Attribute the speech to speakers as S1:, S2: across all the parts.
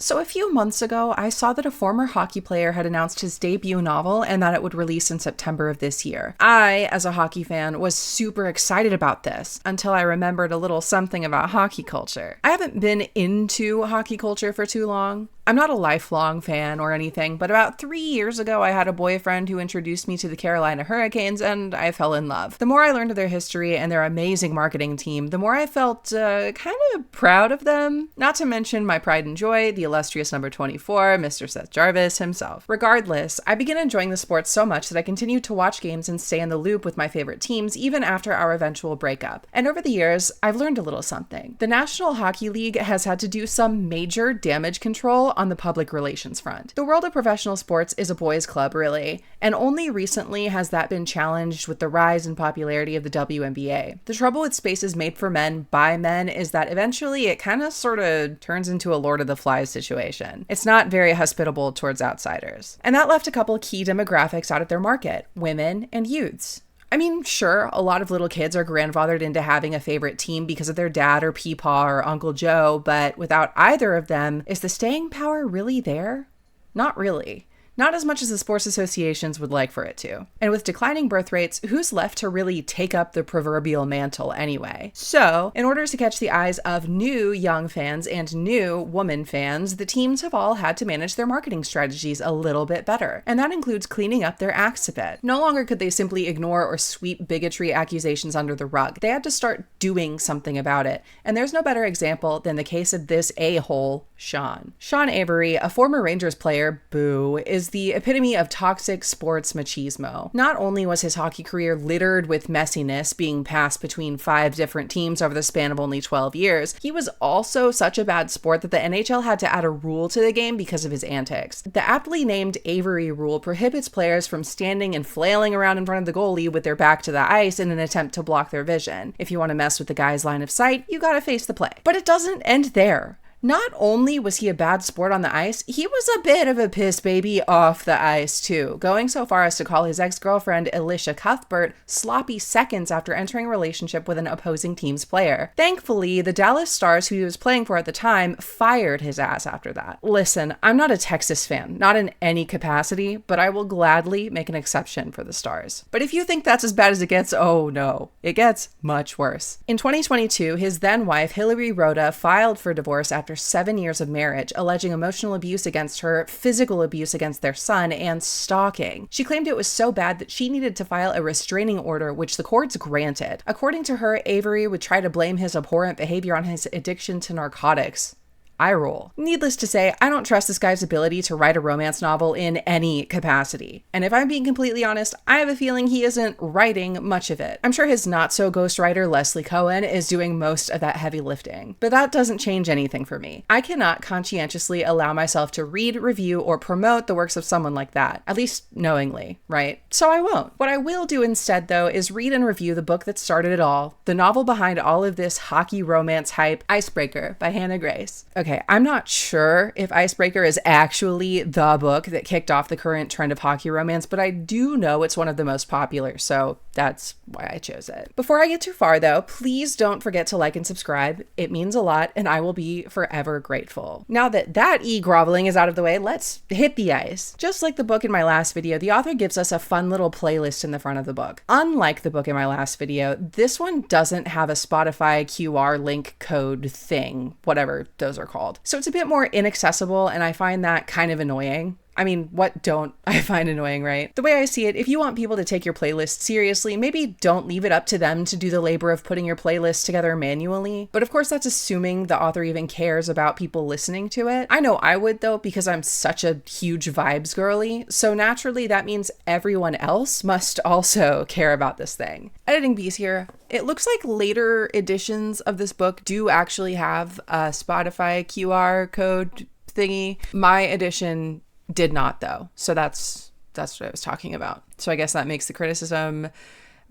S1: So a few months ago, I saw that a former hockey player had announced his debut novel and that it would release in September of this year. I, as a hockey fan, was super excited about this until I remembered a little something about hockey culture. I haven't been into hockey culture for too long. I'm not a lifelong fan or anything, but about 3 years ago, I had a boyfriend who introduced me to the Carolina Hurricanes, and I fell in love. The more I learned of their history and their amazing marketing team, the more I felt kind of proud of them. Not to mention my pride and joy, the illustrious number 24, Mr. Seth Jarvis himself. Regardless, I began enjoying the sport so much that I continued to watch games and stay in the loop with my favorite teams, even after our eventual breakup. And over the years, I've learned a little something. The National Hockey League has had to do some major damage control on the public relations front. The world of professional sports is a boys' club, really, and only recently has that been challenged with the rise in popularity of the WNBA. The trouble with spaces made for men by men is that eventually it kind of sort of turns into a Lord of the Flies situation. It's not very hospitable towards outsiders. And that left a couple key demographics out of their market: women and youths. I mean, sure, a lot of little kids are grandfathered into having a favorite team because of their dad or Peepaw or Uncle Joe, but without either of them, is the staying power really there? Not really. Not as much as the sports associations would like for it to. And with declining birth rates, who's left to really take up the proverbial mantle anyway? So, in order to catch the eyes of new young fans and new woman fans, the teams have all had to manage their marketing strategies a little bit better. And that includes cleaning up their acts a bit. No longer could they simply ignore or sweep bigotry accusations under the rug. They had to start doing something about it. And there's no better example than the case of this a-hole, Sean. Sean Avery, a former Rangers player, boo, is the epitome of toxic sports machismo. Not only was his hockey career littered with messiness, being passed between 5 different teams over the span of only 12 years, he was also such a bad sport that the NHL had to add a rule to the game because of his antics. The aptly named Avery rule prohibits players from standing and flailing around in front of the goalie with their back to the ice in an attempt to block their vision. If you want to mess with the guy's line of sight, you gotta face the play. But it doesn't end there. Not only was he a bad sport on the ice, he was a bit of a piss baby off the ice too, going so far as to call his ex-girlfriend Alicia Cuthbert sloppy seconds after entering a relationship with an opposing team's player. Thankfully, the Dallas Stars, who he was playing for at the time, fired his ass after that. Listen, I'm not a Texas fan, not in any capacity, but I will gladly make an exception for the Stars. But if you think that's as bad as it gets, oh no, it gets much worse. In 2022, his then wife, Hillary Rhoda, filed for divorce after 7 years of marriage, alleging emotional abuse against her, physical abuse against their son, and stalking. She claimed it was so bad that she needed to file a restraining order, which the courts granted. According to her, Avery would try to blame his abhorrent behavior on his addiction to narcotics. Eye roll. Needless to say, I don't trust this guy's ability to write a romance novel in any capacity. And if I'm being completely honest, I have a feeling he isn't writing much of it. I'm sure his not-so ghostwriter Leslie Cohen is doing most of that heavy lifting. But that doesn't change anything for me. I cannot conscientiously allow myself to read, review, or promote the works of someone like that. At least knowingly, right? So I won't. What I will do instead, though, is read and review the book that started it all, the novel behind all of this hockey romance hype, Icebreaker by Hannah Grace. Okay, I'm not sure if Icebreaker is actually the book that kicked off the current trend of hockey romance, but I do know it's one of the most popular, so that's why I chose it. Before I get too far, though, please don't forget to like and subscribe. It means a lot, and I will be forever grateful. Now that e-groveling is out of the way, let's hit the ice. Just like the book in my last video, the author gives us a fun little playlist in the front of the book. Unlike the book in my last video, this one doesn't have a Spotify QR link code thing, whatever those are called. So it's a bit more inaccessible, and I find that kind of annoying. I mean, what don't I find annoying, right? The way I see it, if you want people to take your playlist seriously, maybe don't leave it up to them to do the labor of putting your playlist together manually. But of course, that's assuming the author even cares about people listening to it. I know I would, though, because I'm such a huge vibes girly. So naturally, that means everyone else must also care about this thing. Editing B's here. It looks like later editions of this book do actually have a Spotify QR code thingy. My edition did not, though. So that's what I was talking about. So I guess that makes the criticism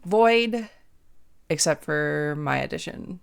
S1: void, except for my edition.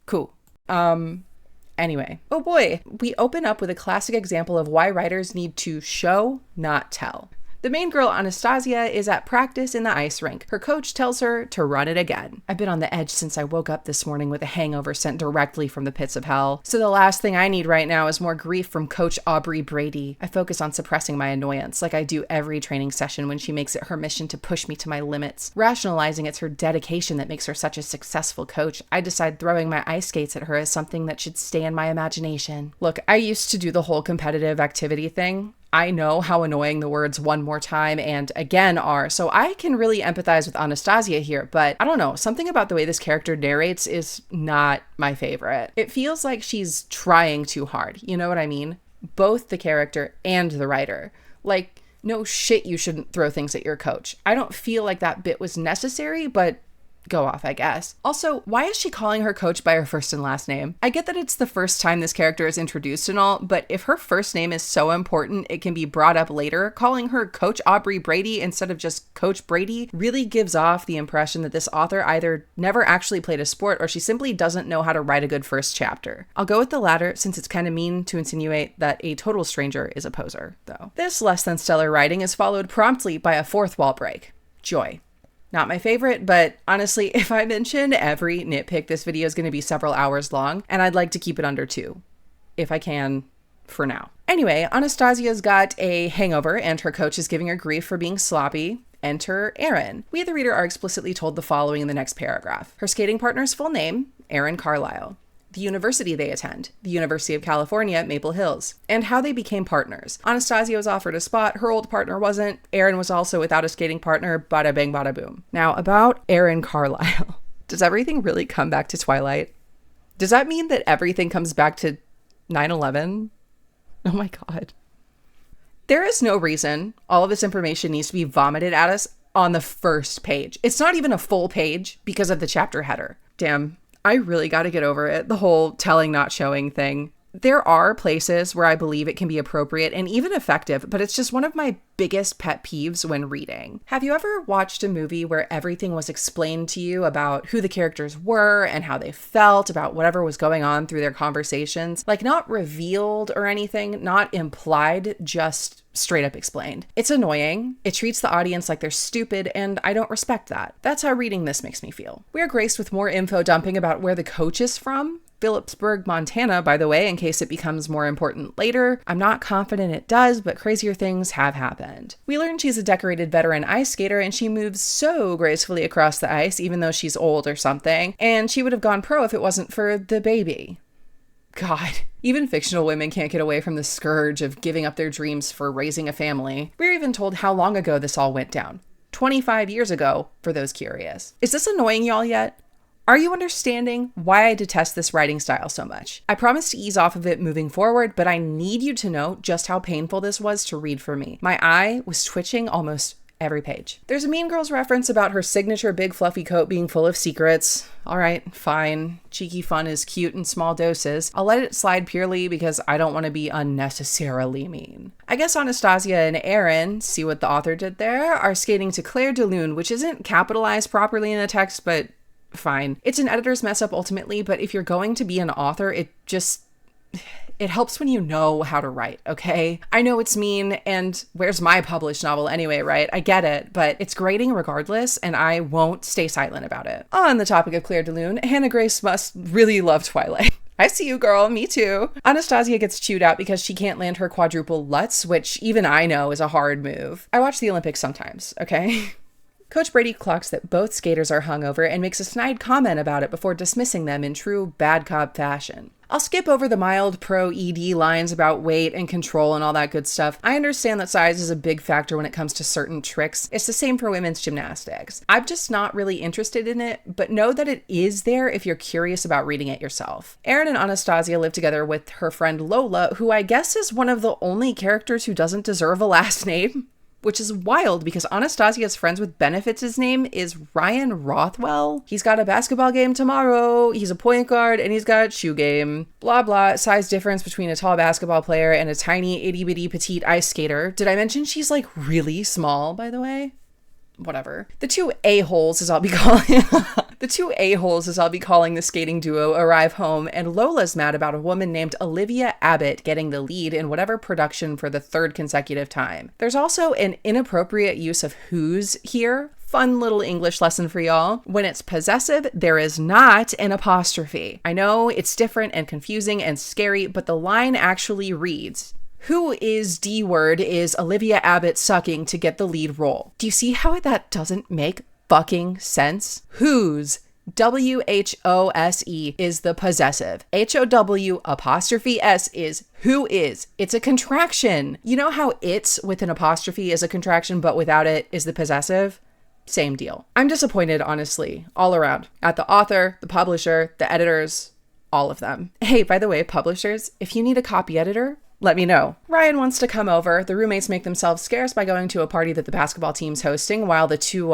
S1: Cool. Anyway. Oh boy. We open up with a classic example of why writers need to show, not tell. The main girl, Anastasia, is at practice in the ice rink. Her coach tells her to run it again. I've been on the edge since I woke up this morning with a hangover sent directly from the pits of hell. So the last thing I need right now is more grief from Coach Aubrey Brady. I focus on suppressing my annoyance like I do every training session when she makes it her mission to push me to my limits. Rationalizing it's her dedication that makes her such a successful coach, I decide throwing my ice skates at her as something that should stay in my imagination. Look, I used to do the whole competitive activity thing. I know how annoying the words "one more time" and "again" are, so I can really empathize with Anastasia here, but I don't know, something about the way this character narrates is not my favorite. It feels like she's trying too hard, you know what I mean? Both the character and the writer. Like, no shit, you shouldn't throw things at your coach. I don't feel like that bit was necessary, but go off, I guess. Also, why is she calling her coach by her first and last name? I get that it's the first time this character is introduced and all, but if her first name is so important it can be brought up later, calling her Coach Aubrey Brady instead of just Coach Brady really gives off the impression that this author either never actually played a sport or she simply doesn't know how to write a good first chapter. I'll go with the latter since it's kind of mean to insinuate that a total stranger is a poser, though. This less than stellar writing is followed promptly by a fourth wall break. Joy. Not my favorite, but honestly, if I mention every nitpick, this video is going to be several hours long, and I'd like to keep it under 2, if I can, for now. Anyway, Anastasia's got a hangover, and her coach is giving her grief for being sloppy. Enter Erin. We, the reader, are explicitly told the following in the next paragraph. Her skating partner's full name, Erin Carlisle. The university they attend, the University of California, Maple Hills, and how they became partners. Anastasia was offered a spot, her old partner wasn't. Erin was also without a skating partner, bada bing, bada boom. Now, about Erin Carlisle. Does everything really come back to Twilight? Does that mean that everything comes back to 9/11? Oh my God. There is no reason all of this information needs to be vomited at us on the first page. It's not even a full page because of the chapter header. Damn. I really got to get over it, the whole telling not showing thing. There are places where I believe it can be appropriate and even effective, but it's just one of my biggest pet peeves when reading. Have you ever watched a movie where everything was explained to you about who the characters were and how they felt about whatever was going on through their conversations? Like, not revealed or anything, not implied, just straight up explained. It's annoying. It treats the audience like they're stupid, and I don't respect that. That's how reading this makes me feel. We are graced with more info dumping about where the coach is from. Phillipsburg, Montana, by the way, in case it becomes more important later. I'm not confident it does, but crazier things have happened. We learn she's a decorated veteran ice skater, and she moves so gracefully across the ice, even though she's old or something, and she would have gone pro if it wasn't for the baby. God, even fictional women can't get away from the scourge of giving up their dreams for raising a family. We're even told how long ago this all went down. 25 years ago, for those curious. Is this annoying y'all yet? Are you understanding why I detest this writing style so much? I promise to ease off of it moving forward, but I need you to know just how painful this was to read for me. My eye was twitching almost every page. There's a Mean Girls reference about her signature big fluffy coat being full of secrets. All right, fine. Cheeky fun is cute in small doses. I'll let it slide purely because I don't want to be unnecessarily mean. I guess Anastasia and Erin, see what the author did there, are skating to Claire de Lune, which isn't capitalized properly in the text, but fine. It's an editor's mess up ultimately, but if you're going to be an author, it helps when you know how to write, okay? I know it's mean, and where's my published novel anyway, right? I get it, but it's grating regardless, and I won't stay silent about it. On the topic of Claire de Lune, Hannah Grace must really love Twilight. I see you, girl. Me too. Anastasia gets chewed out because she can't land her quadruple Lutz, which even I know is a hard move. I watch the Olympics sometimes, okay? Coach Brady clocks that both skaters are hungover and makes a snide comment about it before dismissing them in true bad cop fashion. I'll skip over the mild pro-ED lines about weight and control and all that good stuff. I understand that size is a big factor when it comes to certain tricks. It's the same for women's gymnastics. I'm just not really interested in it, but know that it is there if you're curious about reading it yourself. Erin and Anastasia live together with her friend Lola, who I guess is one of the only characters who doesn't deserve a last name. Which is wild because Anastasia's friends with benefits' name is Ryan Rothwell. He's got a basketball game tomorrow, he's a point guard, and he's got shoe game. Blah blah, size difference between a tall basketball player and a tiny itty bitty petite ice skater. Did I mention she's like really small, by the way? whatever. The two a-holes, as I'll be calling the two a-holes, as I'll be calling the skating duo, arrive home, and Lola's mad about a woman named Olivia Abbott getting the lead in whatever production for the third consecutive time. There's also an inappropriate use of who's here. Fun little English lesson for y'all. When it's possessive, there is not an apostrophe. I know it's different and confusing and scary, but the line actually reads, "Who is D-word is Olivia Abbott sucking to get the lead role." Do you see how that doesn't make fucking sense? Whose, W-H-O-S-E, is the possessive. H-O-W apostrophe S is who is. It's a contraction. You know how it's with an apostrophe is a contraction, but without it is the possessive? Same deal. I'm disappointed, honestly, all around. At the author, the publisher, the editors, all of them. Hey, by the way, publishers, if you need a copy editor, let me know. Ryan wants to come over. The roommates make themselves scarce by going to a party that the basketball team's hosting while the two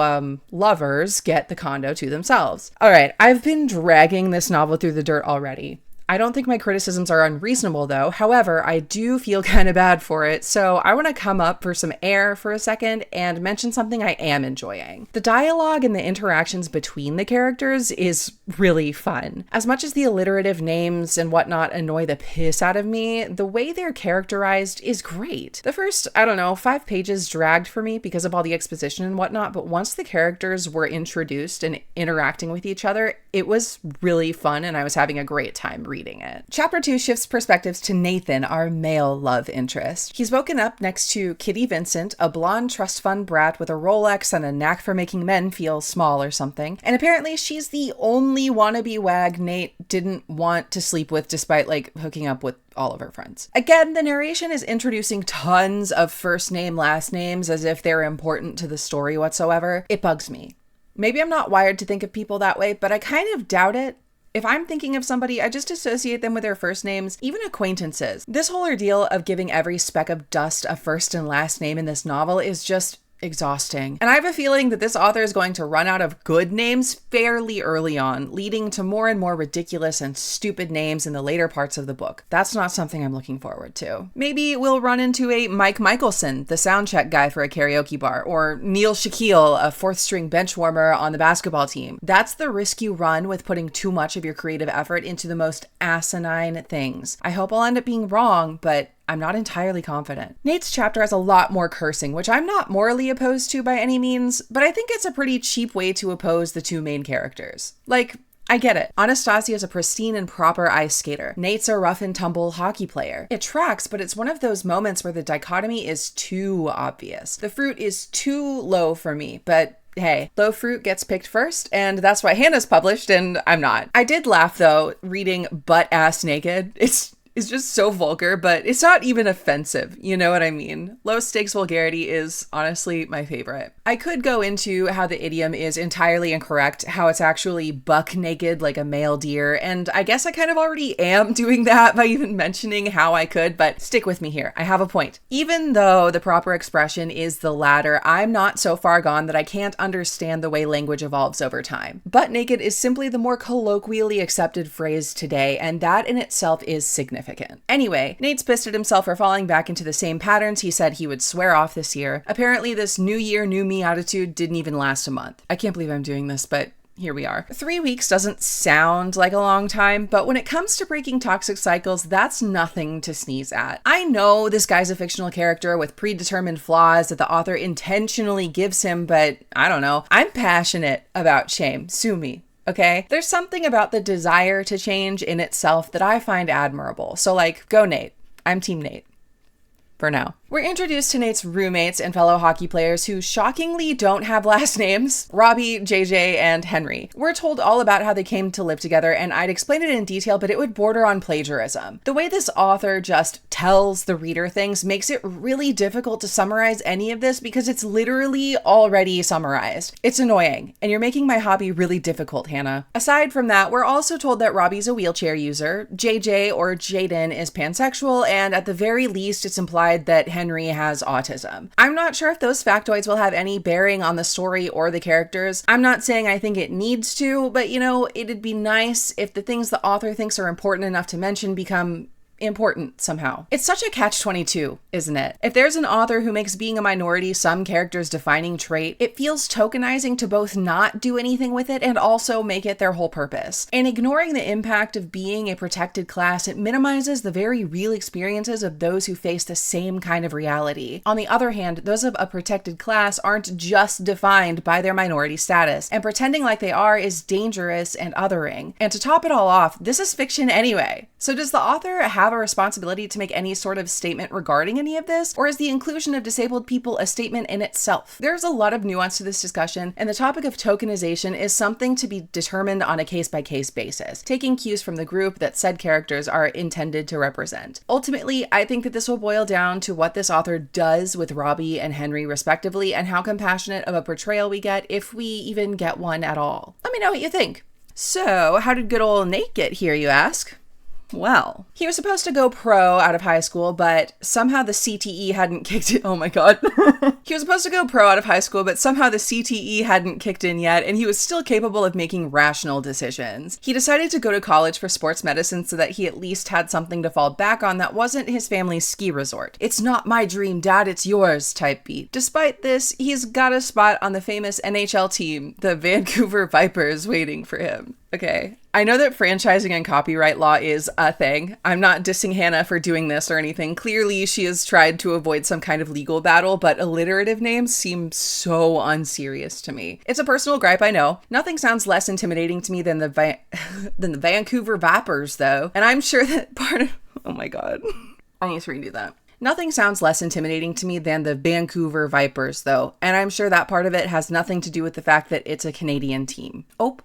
S1: lovers get the condo to themselves. All right, I've been dragging this novel through the dirt already. I don't think my criticisms are unreasonable, though. However, I do feel kind of bad for it, so I want to come up for some air for a second and mention something I am enjoying. The dialogue and the interactions between the characters is really fun. As much as the alliterative names and whatnot annoy the piss out of me, the way they're characterized is great. The first, 5 pages dragged for me because of all the exposition and whatnot, but once the characters were introduced and interacting with each other, it was really fun and I was having a great time reading it. Chapter 2 shifts perspectives to Nathan, our male love interest. He's woken up next to Kitty Vincent, a blonde trust fund brat with a Rolex and a knack for making men feel small or something. And apparently she's the only wannabe wag Nate didn't want to sleep with despite hooking up with all of her friends. Again, the narration is introducing tons of first name, last names as if they're important to the story whatsoever. It bugs me. Maybe I'm not wired to think of people that way, but I kind of doubt it. If I'm thinking of somebody, I just associate them with their first names, even acquaintances. This whole ordeal of giving every speck of dust a first and last name in this novel is just exhausting. And I have a feeling that this author is going to run out of good names fairly early on, leading to more and more ridiculous and stupid names in the later parts of the book. That's not something I'm looking forward to. Maybe we'll run into a Mike Michelson, the sound check guy for a karaoke bar, or Neil Shaquille, a fourth string bench warmer on the basketball team. That's the risk you run with putting too much of your creative effort into the most asinine things. I hope I'll end up being wrong, but I'm not entirely confident. Nate's chapter has a lot more cursing, which I'm not morally opposed to by any means, but I think it's a pretty cheap way to oppose the two main characters. I get it. Anastasia's a pristine and proper ice skater. Nate's a rough and tumble hockey player. It tracks, but it's one of those moments where the dichotomy is too obvious. The fruit is too low for me, but hey, low fruit gets picked first, and that's why Hannah's published, and I'm not. I did laugh, though, reading butt-ass naked. It's just so vulgar, but it's not even offensive. You know what I mean? Low stakes vulgarity is honestly my favorite. I could go into how the idiom is entirely incorrect, how it's actually buck naked like a male deer, and I guess I kind of already am doing that by even mentioning how I could, but stick with me here. I have a point. Even though the proper expression is the latter, I'm not so far gone that I can't understand the way language evolves over time. Butt naked is simply the more colloquially accepted phrase today, and that in itself is significant. Anyway, Nate's pissed at himself for falling back into the same patterns he said he would swear off this year. Apparently this new year, new me attitude didn't even last a month. I can't believe I'm doing this, but here we are. 3 weeks doesn't sound like a long time, but when it comes to breaking toxic cycles, that's nothing to sneeze at. I know this guy's a fictional character with predetermined flaws that the author intentionally gives him, but I don't know. I'm passionate about shame. Sue me. Okay? There's something about the desire to change in itself that I find admirable. So go Nate. I'm Team Nate. For now. We're introduced to Nate's roommates and fellow hockey players who shockingly don't have last names, Robbie, JJ, and Henry. We're told all about how they came to live together, and I'd explain it in detail, but it would border on plagiarism. The way this author just tells the reader things makes it really difficult to summarize any of this because it's literally already summarized. It's annoying, and you're making my hobby really difficult, Hannah. Aside from that, we're also told that Robbie's a wheelchair user, JJ or Jaden is pansexual, and at the very least, it's implied that Henry has autism. I'm not sure if those factoids will have any bearing on the story or the characters. I'm not saying I think it needs to, but it'd be nice if the things the author thinks are important enough to mention become important somehow. It's such a catch-22, isn't it? If there's an author who makes being a minority some character's defining trait, it feels tokenizing to both not do anything with it and also make it their whole purpose. And ignoring the impact of being a protected class, it minimizes the very real experiences of those who face the same kind of reality. On the other hand, those of a protected class aren't just defined by their minority status, and pretending like they are is dangerous and othering. And to top it all off, this is fiction anyway. So does the author have a responsibility to make any sort of statement regarding any of this, or is the inclusion of disabled people a statement in itself? There's a lot of nuance to this discussion, and the topic of tokenization is something to be determined on a case-by-case basis, taking cues from the group that said characters are intended to represent. Ultimately, I think that this will boil down to what this author does with Robbie and Henry respectively, and how compassionate of a portrayal we get, if we even get one at all. Let me know what you think. So, how did good old Nate get here, you ask? Well, he was supposed to go pro out of high school, but somehow the CTE hadn't kicked in. Oh my god. He was supposed to go pro out of high school, but somehow the CTE hadn't kicked in yet, and he was still capable of making rational decisions. He decided to go to college for sports medicine so that he at least had something to fall back on that wasn't his family's ski resort. It's not my dream, Dad, it's yours type beat. Despite this, he's got a spot on the famous NHL team, the Vancouver Vipers, waiting for him. Okay, I know that franchising and copyright law is a thing. I'm not dissing Hannah for doing this or anything. Clearly, she has tried to avoid some kind of legal battle, but alliterative names seem so unserious to me. It's a personal gripe, I know. Nothing sounds less intimidating to me than the Vancouver Vipers, though. And I'm sure that part of... Oh my god. I need to redo that. Nothing sounds less intimidating to me than the Vancouver Vipers, though. And I'm sure that part of it has nothing to do with the fact that it's a Canadian team. Oh,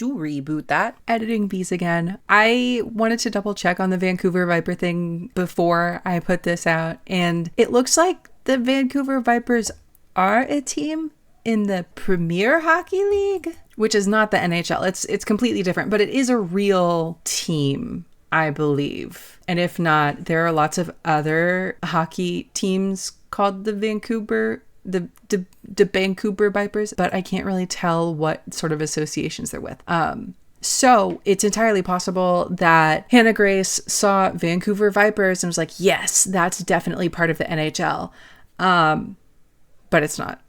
S1: reboot that. Editing these again. I wanted to double check on the Vancouver Viper thing before I put this out, and it looks like the Vancouver Vipers are a team in the Premier Hockey League, which is not the NHL. It's completely different, but it is a real team, I believe. And if not, there are lots of other hockey teams called the Vancouver Vipers, but I can't really tell what sort of associations they're with. So it's entirely possible that Hannah Grace saw Vancouver Vipers and was like, yes, that's definitely part of the NHL. But it's not.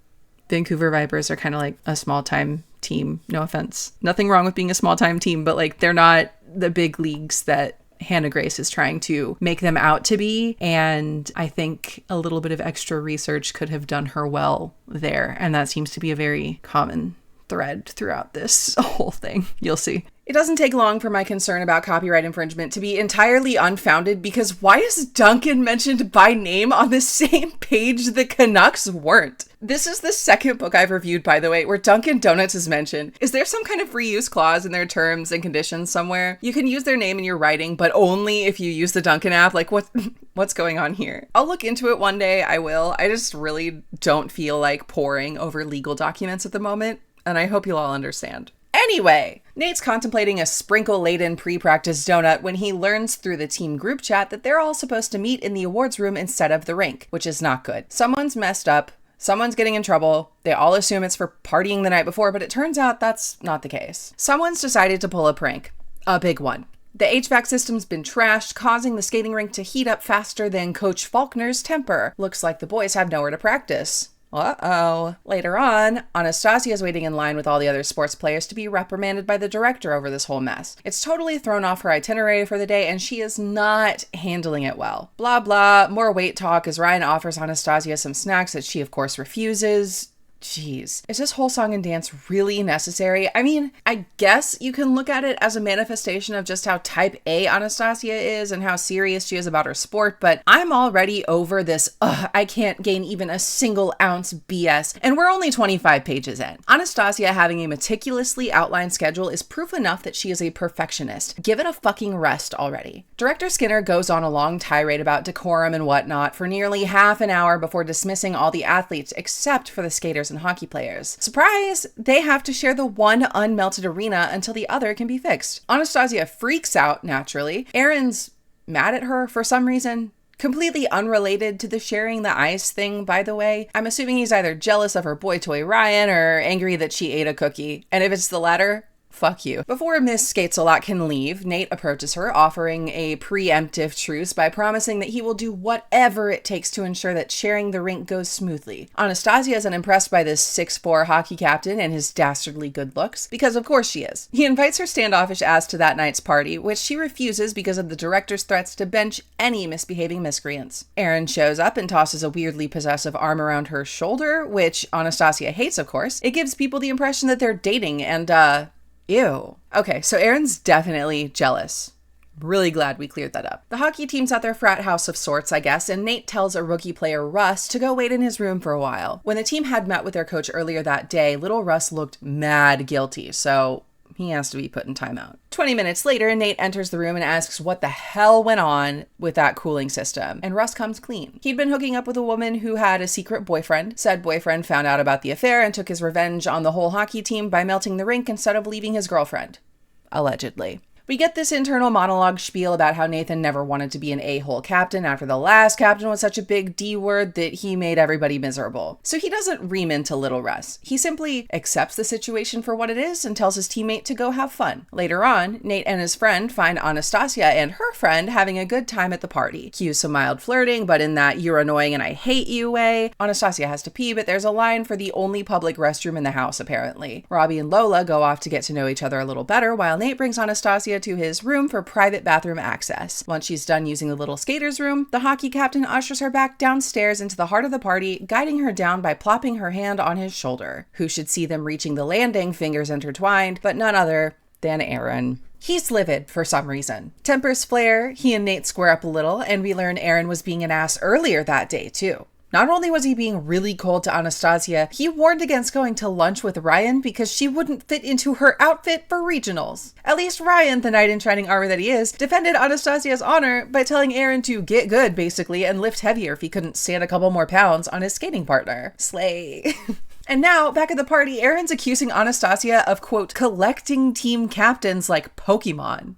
S1: Vancouver Vipers are kind of like a small time team. No offense. Nothing wrong with being a small time team, but like they're not the big leagues that Hannah Grace is trying to make them out to be, and I think a little bit of extra research could have done her well there, and that seems to be a very common thread throughout this whole thing. You'll see. It doesn't take long for my concern about copyright infringement to be entirely unfounded, because why is Duncan mentioned by name on the same page the Canucks weren't? This is the second book I've reviewed, by the way, where Dunkin' Donuts is mentioned. Is there some kind of reuse clause in their terms and conditions somewhere? You can use their name in your writing, but only if you use the Dunkin' app. Like, what's going on here? I'll look into it one day, I will. I just really don't feel like poring over legal documents at the moment, and I hope you'll all understand. Anyway, Nate's contemplating a sprinkle-laden pre-practice donut when he learns through the team group chat that they're all supposed to meet in the awards room instead of the rink, which is not good. Someone's messed up, someone's getting in trouble, they all assume it's for partying the night before, but it turns out that's not the case. Someone's decided to pull a prank. A big one. The HVAC system's been trashed, causing the skating rink to heat up faster than Coach Faulkner's temper. Looks like the boys have nowhere to practice. Uh-oh. Later on, Anastasia is waiting in line with all the other sports players to be reprimanded by the director over this whole mess. It's totally thrown off her itinerary for the day, and she is not handling it well. Blah, blah, more weight talk as Ryan offers Anastasia some snacks that she, of course, refuses. Jeez. Is this whole song and dance really necessary? I mean, I guess you can look at it as a manifestation of just how type A Anastasia is and how serious she is about her sport, but I'm already over this, I can't gain even a single ounce BS, and we're only 25 pages in. Anastasia having a meticulously outlined schedule is proof enough that she is a perfectionist. Give it a fucking rest already. Director Skinner goes on a long tirade about decorum and whatnot for nearly half an hour before dismissing all the athletes except for the skaters and hockey players. Surprise! They have to share the one unmelted arena until the other can be fixed. Anastasia freaks out, naturally. Aaron's mad at her for some reason. Completely unrelated to the sharing the ice thing, by the way. I'm assuming he's either jealous of her boy toy Ryan or angry that she ate a cookie. And if it's the latter, Fuck you. Before Miss Skates-a-Lot can leave, Nate approaches her, offering a preemptive truce by promising that he will do whatever it takes to ensure that sharing the rink goes smoothly. Anastasia isn't impressed by this 6'4" hockey captain and his dastardly good looks, because of course she is. He invites her standoffish ass to that night's party, which she refuses because of the director's threats to bench any misbehaving miscreants. Aaron shows up and tosses a weirdly possessive arm around her shoulder, which Anastasia hates, of course. It gives people the impression that they're dating and, ew. Okay, so Aaron's definitely jealous. Really glad we cleared that up. The hockey team's at their frat house of sorts, I guess, and Nate tells a rookie player, Russ, to go wait in his room for a while. When the team had met with their coach earlier that day, little Russ looked mad guilty, so he has to be put in timeout. 20 minutes later, Nate enters the room and asks what the hell went on with that cooling system, and Russ comes clean. He'd been hooking up with a woman who had a secret boyfriend. Said boyfriend found out about the affair and took his revenge on the whole hockey team by melting the rink instead of leaving his girlfriend. Allegedly. We get this internal monologue spiel about how Nathan never wanted to be an a-hole captain after the last captain was such a big D-word that he made everybody miserable. So he doesn't ream into little Russ. He simply accepts the situation for what it is and tells his teammate to go have fun. Later on, Nate and his friend find Anastasia and her friend having a good time at the party. Cues some mild flirting, but in that you're annoying and I hate you way. Anastasia has to pee, but there's a line for the only public restroom in the house, apparently. Robbie and Lola go off to get to know each other a little better, while Nate brings Anastasia to his room for private bathroom access. Once she's done using the little skater's room, the hockey captain ushers her back downstairs into the heart of the party, guiding her down by plopping her hand on his shoulder. Who should see them reaching the landing, fingers intertwined, but none other than Aaron. He's livid for some reason. Tempers flare, he and Nate square up a little, and we learn Aaron was being an ass earlier that day too. Not only was he being really cold to Anastasia, he warned against going to lunch with Ryan because she wouldn't fit into her outfit for regionals. At least Ryan, the knight in shining armor that he is, defended Anastasia's honor by telling Aaron to get good, basically, and lift heavier if he couldn't stand a couple more pounds on his skating partner. Slay. And now, back at the party, Aaron's accusing Anastasia of, quote, collecting team captains like Pokemon.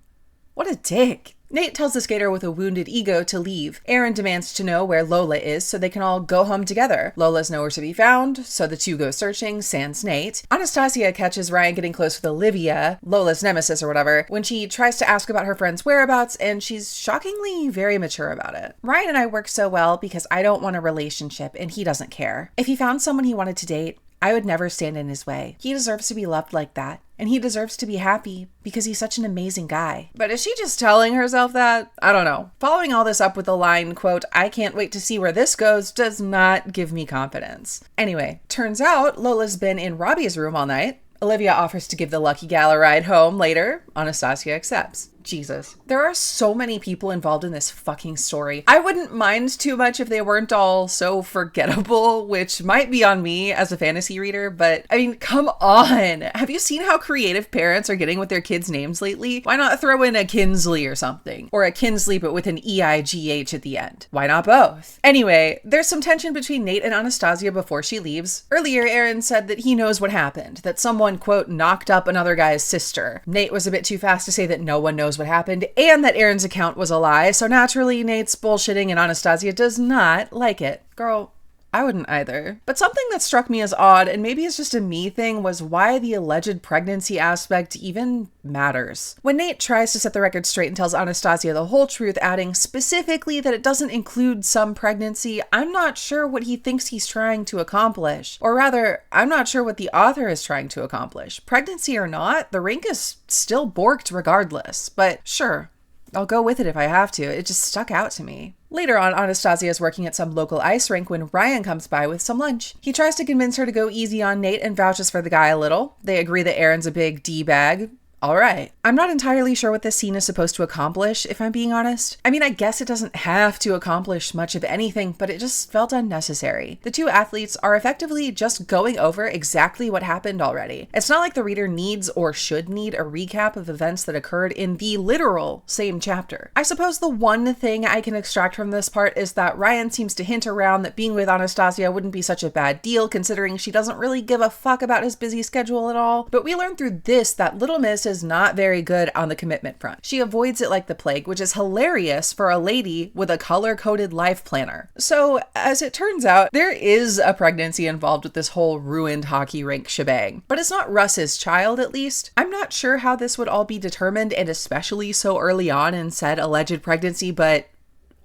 S1: What a dick. Nate tells the skater with a wounded ego to leave. Aaron demands to know where Lola is so they can all go home together. Lola's nowhere to be found, so the two go searching, sans Nate. Anastasia catches Ryan getting close with Olivia, Lola's nemesis or whatever, when she tries to ask about her friend's whereabouts, and she's shockingly very mature about it. Ryan and I work so well because I don't want a relationship and he doesn't care. If he found someone he wanted to date, I would never stand in his way. He deserves to be loved like that. And he deserves to be happy because he's such an amazing guy. But is she just telling herself that? I don't know. Following all this up with the line, quote, I can't wait to see where this goes, does not give me confidence. Anyway, turns out Lola's been in Robbie's room all night. Olivia offers to give the lucky gal a ride home later. Anastasia accepts. Jesus. There are so many people involved in this fucking story. I wouldn't mind too much if they weren't all so forgettable, which might be on me as a fantasy reader, but I mean, come on. Have you seen how creative parents are getting with their kids' names lately? Why not throw in a Kinsley or something? Or a Kinsley but with an E-I-G-H at the end? Why not both? Anyway, there's some tension between Nate and Anastasia before she leaves. Earlier, Aaron said that he knows what happened, that someone, quote, knocked up another guy's sister. Nate was a bit too fast to say that no one knows what happened and that Aaron's account was a lie, so naturally Nate's bullshitting and Anastasia does not like it. Girl, I wouldn't either. But something that struck me as odd, and maybe it's just a me thing, was why the alleged pregnancy aspect even matters. When Nate tries to set the record straight and tells Anastasia the whole truth, adding specifically that it doesn't include some pregnancy, I'm not sure what he thinks he's trying to accomplish. Or rather, I'm not sure what the author is trying to accomplish. Pregnancy or not, the rink is still borked regardless. But sure, I'll go with it if I have to. It just stuck out to me. Later on, Anastasia is working at some local ice rink when Ryan comes by with some lunch. He tries to convince her to go easy on Nate and vouches for the guy a little. They agree that Aaron's a big D-bag. All right. I'm not entirely sure what this scene is supposed to accomplish, if I'm being honest. I mean, I guess it doesn't have to accomplish much of anything, but it just felt unnecessary. The two athletes are effectively just going over exactly what happened already. It's not like the reader needs or should need a recap of events that occurred in the literal same chapter. I suppose the one thing I can extract from this part is that Ryan seems to hint around that being with Anastasia wouldn't be such a bad deal, considering she doesn't really give a fuck about his busy schedule at all. But we learn through this that Little Miss is not very good on the commitment front. She avoids it like the plague, which is hilarious for a lady with a color-coded life planner. So, as it turns out, there is a pregnancy involved with this whole ruined hockey rink shebang. But it's not Russ's child, at least. I'm not sure how this would all be determined, and especially so early on in said alleged pregnancy, but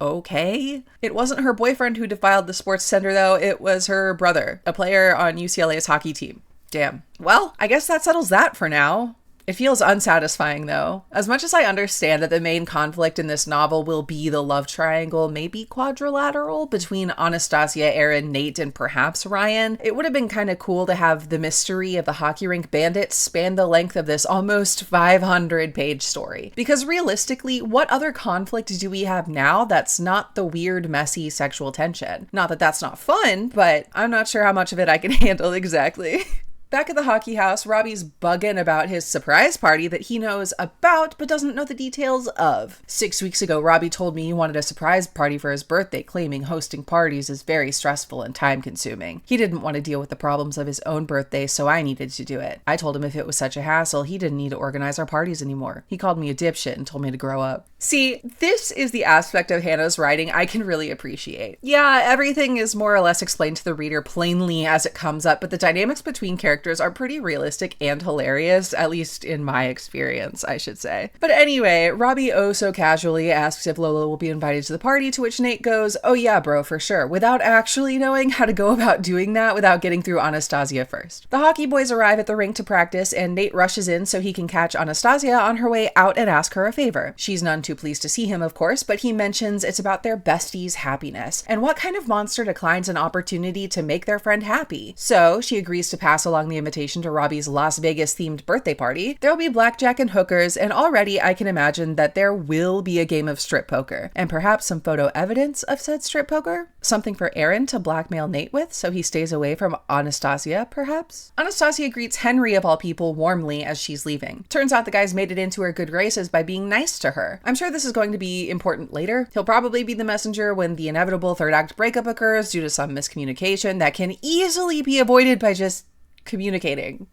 S1: okay. It wasn't her boyfriend who defiled the sports center, though. It was her brother, a player on UCLA's hockey team. Damn. Well, I guess that settles that for now. It feels unsatisfying, though. As much as I understand that the main conflict in this novel will be the love triangle, maybe quadrilateral, between Anastasia, Aaron, Nate, and perhaps Ryan, it would have been kind of cool to have the mystery of the hockey rink bandits span the length of this almost 500-page story. Because realistically, what other conflict do we have now that's not the weird, messy sexual tension? Not that that's not fun, but I'm not sure how much of it I can handle exactly. Back at the hockey house, Robbie's bugging about his surprise party that he knows about but doesn't know the details of. 6 weeks ago, Robbie told me he wanted a surprise party for his birthday, claiming hosting parties is very stressful and time-consuming. He didn't want to deal with the problems of his own birthday, so I needed to do it. I told him if it was such a hassle, he didn't need to organize our parties anymore. He called me a dipshit and told me to grow up. See, this is the aspect of Hannah's writing I can really appreciate. Yeah, everything is more or less explained to the reader plainly as it comes up, but the dynamics between characters are pretty realistic and hilarious, at least in my experience, I should say. But anyway, Robbie oh so casually asks if Lola will be invited to the party, to which Nate goes, "Oh yeah, bro, for sure," without actually knowing how to go about doing that without getting through Anastasia first. The hockey boys arrive at the rink to practice, and Nate rushes in so he can catch Anastasia on her way out and ask her a favor. She's none too pleased to see him, of course, but he mentions it's about their bestie's happiness. And what kind of monster declines an opportunity to make their friend happy? So she agrees to pass along the invitation to Robbie's Las Vegas themed birthday party. There'll be blackjack and hookers, and already I can imagine that there will be a game of strip poker, and perhaps some photo evidence of said strip poker? Something for Aaron to blackmail Nate with so he stays away from Anastasia, perhaps? Anastasia greets Henry, of all people, warmly as she's leaving. Turns out the guy's made it into her good graces by being nice to her. I'm sure this is going to be important later. He'll probably be the messenger when the inevitable third act breakup occurs due to some miscommunication that can easily be avoided by just communicating.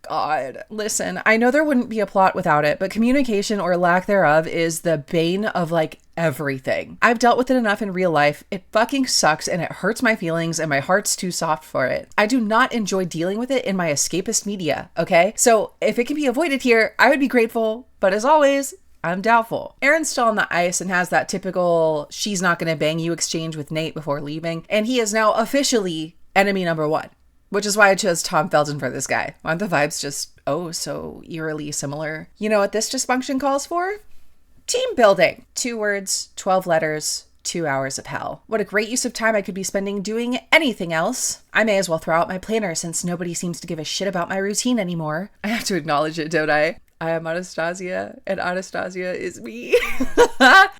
S1: God. Listen, I know there wouldn't be a plot without it, but communication or lack thereof is the bane of everything. I've dealt with it enough in real life. It fucking sucks and it hurts my feelings and my heart's too soft for it. I do not enjoy dealing with it in my escapist media, okay? So if it can be avoided here, I would be grateful, but as always, I'm doubtful. Aaron's still on the ice and has that typical she's not gonna bang you exchange with Nate before leaving, and he is now officially enemy number one. Which is why I chose Tom Felton for this guy. Aren't the vibes just, oh, so eerily similar? You know what this dysfunction calls for? Team building. 2 words, 12 letters, 2 hours of hell. What a great use of time I could be spending doing anything else. I may as well throw out my planner since nobody seems to give a shit about my routine anymore. I have to acknowledge it, don't I? I am Anastasia, and Anastasia is me.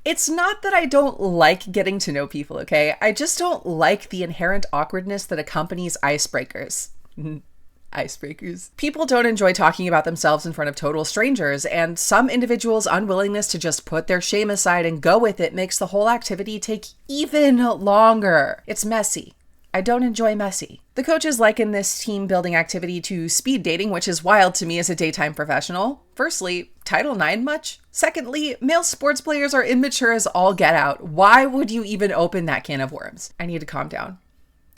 S1: It's not that I don't like getting to know people, okay? I just don't like the inherent awkwardness that accompanies icebreakers. Icebreakers. People don't enjoy talking about themselves in front of total strangers, and some individuals' unwillingness to just put their shame aside and go with it makes the whole activity take even longer. It's messy. I don't enjoy messy. The coaches liken this team building activity to speed dating, which is wild to me as a daytime professional. Firstly, Title IX much? Secondly, male sports players are immature as all get out. Why would you even open that can of worms? I need to calm down.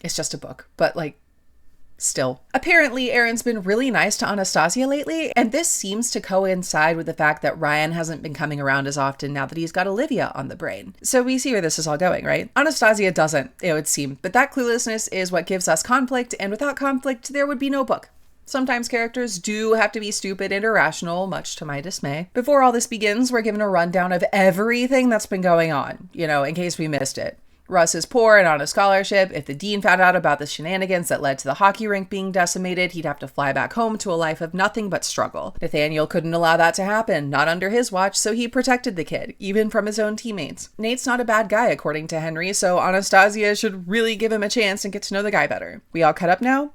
S1: It's just a book, but still. Apparently, Aaron's been really nice to Anastasia lately, and this seems to coincide with the fact that Ryan hasn't been coming around as often now that he's got Olivia on the brain. So we see where this is all going, right? Anastasia doesn't, it would seem, but that cluelessness is what gives us conflict, and without conflict, there would be no book. Sometimes characters do have to be stupid and irrational, much to my dismay. Before all this begins, we're given a rundown of everything that's been going on, in case we missed it. Russ is poor and on a scholarship. If the dean found out about the shenanigans that led to the hockey rink being decimated, he'd have to fly back home to a life of nothing but struggle. Nathaniel couldn't allow that to happen, not under his watch, so he protected the kid, even from his own teammates. Nate's not a bad guy, according to Henry, so Anastasia should really give him a chance and get to know the guy better. We all cut up now?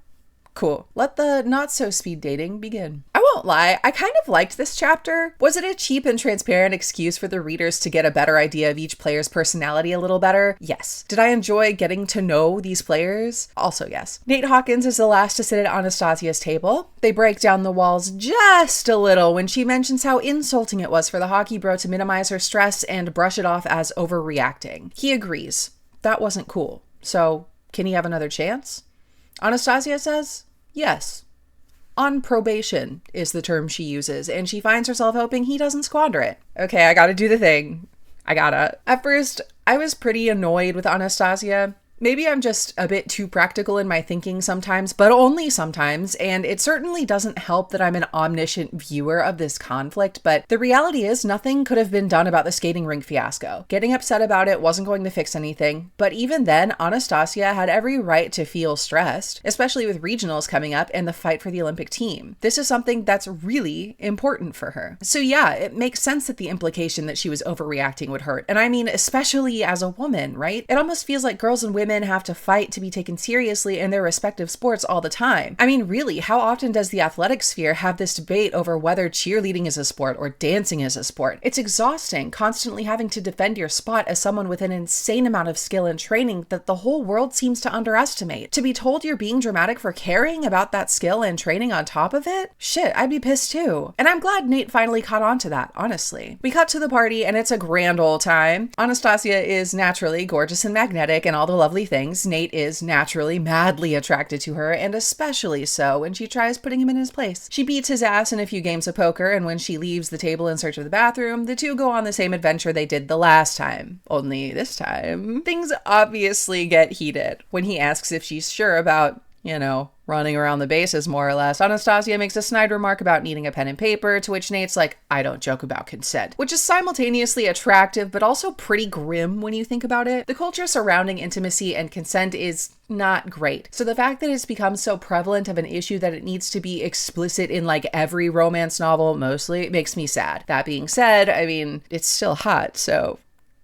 S1: Cool. Let the not-so-speed dating begin. I won't won't lie, I kind of liked this chapter. Was it a cheap and transparent excuse for the readers to get a better idea of each player's personality a little better? Yes. Did I enjoy getting to know these players? Also yes. Nate Hawkins is the last to sit at Anastasia's table. They break down the walls just a little when she mentions how insulting it was for the hockey bro to minimize her stress and brush it off as overreacting. He agrees. That wasn't cool. So, can he have another chance? Anastasia says, yes. On probation is the term she uses, and she finds herself hoping he doesn't squander it. Okay, I gotta do the thing. I gotta. At first, I was pretty annoyed with Anastasia. Maybe I'm just a bit too practical in my thinking sometimes, but only sometimes, and it certainly doesn't help that I'm an omniscient viewer of this conflict, but the reality is nothing could have been done about the skating rink fiasco. Getting upset about it wasn't going to fix anything, but even then, Anastasia had every right to feel stressed, especially with regionals coming up and the fight for the Olympic team. This is something that's really important for her. So yeah, it makes sense that the implication that she was overreacting would hurt, and I mean, especially as a woman, right? It almost feels like girls and women have to fight to be taken seriously in their respective sports all the time. I mean, really, how often does the athletic sphere have this debate over whether cheerleading is a sport or dancing is a sport? It's exhausting, constantly having to defend your spot as someone with an insane amount of skill and training that the whole world seems to underestimate. To be told you're being dramatic for caring about that skill and training on top of it? Shit, I'd be pissed too. And I'm glad Nate finally caught on to that, honestly. We cut to the party and it's a grand old time. Anastasia is naturally gorgeous and magnetic and all the lovely things. Nate is naturally madly attracted to her, and especially so when she tries putting him in his place. She beats his ass in a few games of poker, and when she leaves the table in search of the bathroom, the two go on the same adventure they did the last time. Only this time, things obviously get heated. When he asks if she's sure about, running around the bases more or less, Anastasia makes a snide remark about needing a pen and paper, to which Nate's like, I don't joke about consent, which is simultaneously attractive but also pretty grim when you think about it. The culture surrounding intimacy and consent is not great. So the fact that it's become so prevalent of an issue that it needs to be explicit in like every romance novel mostly makes me sad. That being said, I mean, it's still hot, so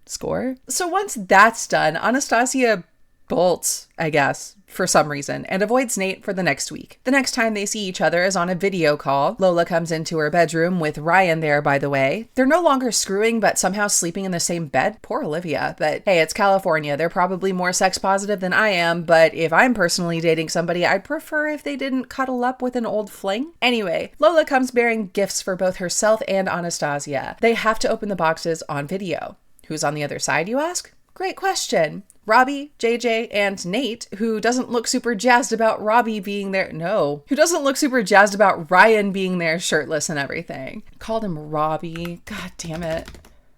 S1: score. So once that's done, Anastasia bolts, I guess, for some reason, and avoids Nate for the next week. The next time they see each other is on a video call. Lola comes into her bedroom with Ryan there, by the way. They're no longer screwing, but somehow sleeping in the same bed. Poor Olivia. But hey, it's California. They're probably more sex positive than I am, but if I'm personally dating somebody, I'd prefer if they didn't cuddle up with an old fling. Anyway, Lola comes bearing gifts for both herself and Anastasia. They have to open the boxes on video. Who's on the other side, you ask? Great question. Robbie, JJ, and Nate, who doesn't look super jazzed about Robbie being there. No. Who doesn't look super jazzed about Ryan being there shirtless and everything. Called him Robbie. God damn it.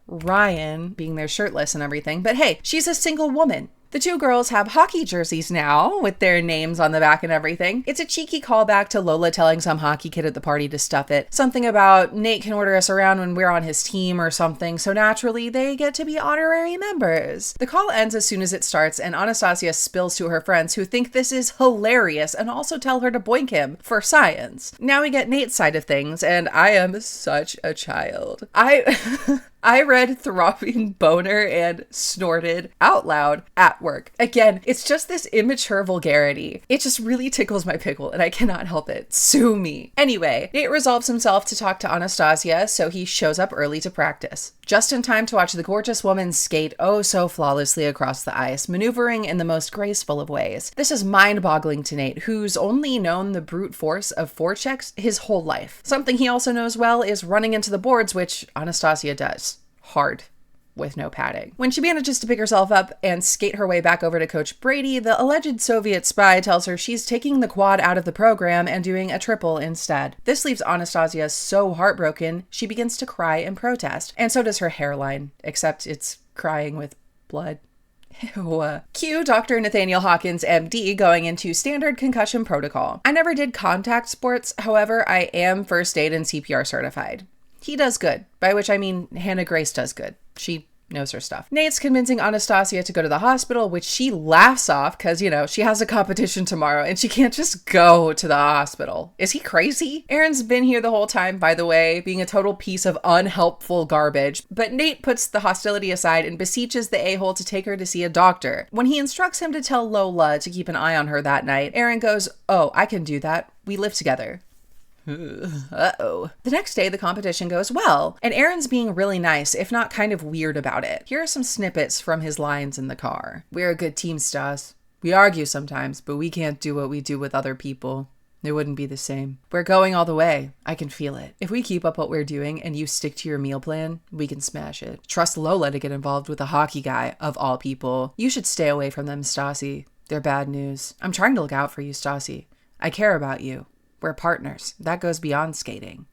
S1: Ryan being there shirtless and everything. But hey, she's a single woman. The two girls have hockey jerseys now with their names on the back and everything. It's a cheeky callback to Lola telling some hockey kid at the party to stuff it. Something about Nate can order us around when we're on his team or something, so naturally they get to be honorary members. The call ends as soon as it starts, and Anastasia spills to her friends who think this is hilarious and also tell her to boink him for science. Now we get Nate's side of things, and I am such a child. I read throbbing boner and snorted out loud at work. Again, it's just this immature vulgarity. It just really tickles my pickle and I cannot help it. Sue me. Anyway, Nate resolves himself to talk to Anastasia, so he shows up early to practice. Just in time to watch the gorgeous woman skate oh so flawlessly across the ice, maneuvering in the most graceful of ways. This is mind-boggling to Nate, who's only known the brute force of forechecks his whole life. Something he also knows well is running into the boards, which Anastasia does. Hard. With no padding. When she manages to pick herself up and skate her way back over to Coach Brady, the alleged Soviet spy tells her she's taking the quad out of the program and doing a triple instead. This leaves Anastasia so heartbroken, she begins to cry and protest. And so does her hairline, except it's crying with blood. Ew. Cue Dr. Nathaniel Hawkins, MD, going into standard concussion protocol. I never did contact sports, however, I am first aid and CPR certified. He does good, by which I mean Hannah Grace does good. She knows her stuff. Nate's convincing Anastasia to go to the hospital, which she laughs off because, she has a competition tomorrow and she can't just go to the hospital. Is he crazy? Aaron's been here the whole time, by the way, being a total piece of unhelpful garbage, but Nate puts the hostility aside and beseeches the a-hole to take her to see a doctor. When he instructs him to tell Lola to keep an eye on her that night, Aaron goes, "Oh, I can do that. We live together." Uh-oh. The next day, the competition goes well, and Aaron's being really nice, if not kind of weird about it. Here are some snippets from his lines in the car. "We're a good team, Stas. We argue sometimes, but we can't do what we do with other people. It wouldn't be the same. We're going all the way. I can feel it. If we keep up what we're doing and you stick to your meal plan, we can smash it. Trust Lola to get involved with a hockey guy, of all people. You should stay away from them, Stassi. They're bad news. I'm trying to look out for you, Stassi. I care about you. We're partners. That goes beyond skating.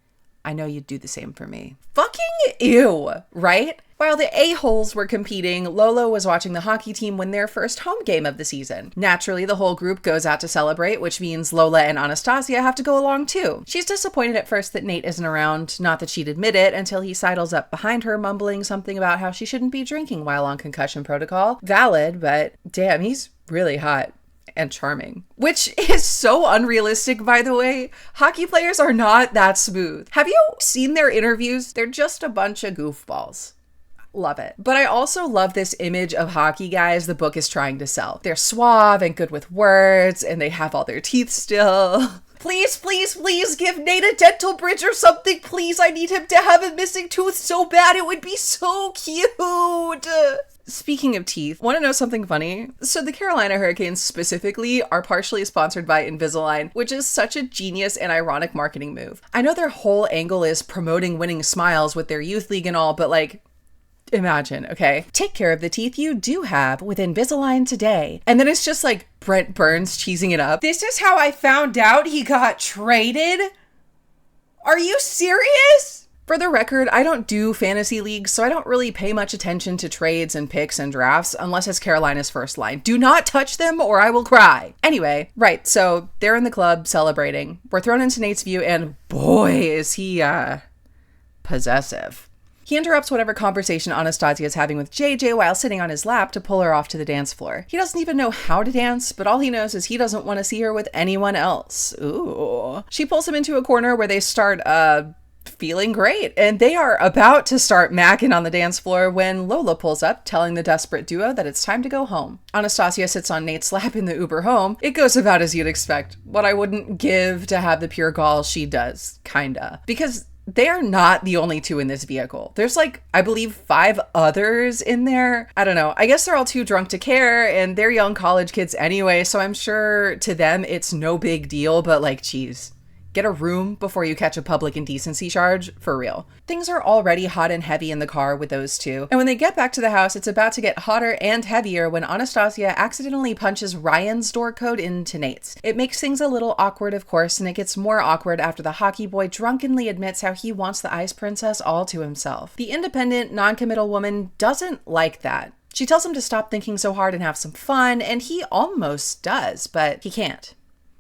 S1: I know you'd do the same for me." Fucking ew, right? While the a-holes were competing, Lola was watching the hockey team win their first home game of the season. Naturally, the whole group goes out to celebrate, which means Lola and Anastasia have to go along too. She's disappointed at first that Nate isn't around, not that she'd admit it, until he sidles up behind her, mumbling something about how she shouldn't be drinking while on concussion protocol. Valid, but damn, he's really hot. And charming. Which is so unrealistic, by the way. Hockey players are not that smooth. Have you seen their interviews? They're just a bunch of goofballs. Love it. But I also love this image of hockey guys the book is trying to sell. They're suave and good with words, and they have all their teeth still. Please, please, please give Nate a dental bridge or something, please. I need him to have a missing tooth so bad. It would be so cute. Speaking of teeth, want to know something funny? So the Carolina Hurricanes specifically are partially sponsored by Invisalign, which is such a genius and ironic marketing move. I know their whole angle is promoting winning smiles with their youth league and all, but like, imagine, okay? Take care of the teeth you do have with Invisalign today. And then it's just like Brent Burns cheesing it up. "This is how I found out he got traded? Are you serious?" For the record, I don't do fantasy leagues, so I don't really pay much attention to trades and picks and drafts unless it's Carolina's first line. Do not touch them or I will cry. Anyway, right, so they're in the club celebrating. We're thrown into Nate's view and boy, is he, possessive. He interrupts whatever conversation Anastasia is having with JJ while sitting on his lap to pull her off to the dance floor. He doesn't even know how to dance, but all he knows is he doesn't want to see her with anyone else. Ooh. She pulls him into a corner where they start, feeling great, and they are about to start macking on the dance floor when Lola pulls up, telling the desperate duo that it's time to go home. Anastasia sits on Nate's lap in the Uber home. It goes about as you'd expect. What I wouldn't give to have the pure gall she does, kinda. Because they are not the only two in this vehicle. There's like, I believe 5 others in there. I don't know. I guess they're all too drunk to care, and they're young college kids anyway, so I'm sure to them it's no big deal, but like, geez. Get a room before you catch a public indecency charge, for real. Things are already hot and heavy in the car with those two, and when they get back to the house, it's about to get hotter and heavier when Anastasia accidentally punches Ryan's door code into Nate's. It makes things a little awkward, of course, and it gets more awkward after the hockey boy drunkenly admits how he wants the ice princess all to himself. The independent, non-committal woman doesn't like that. She tells him to stop thinking so hard and have some fun, and he almost does, but he can't.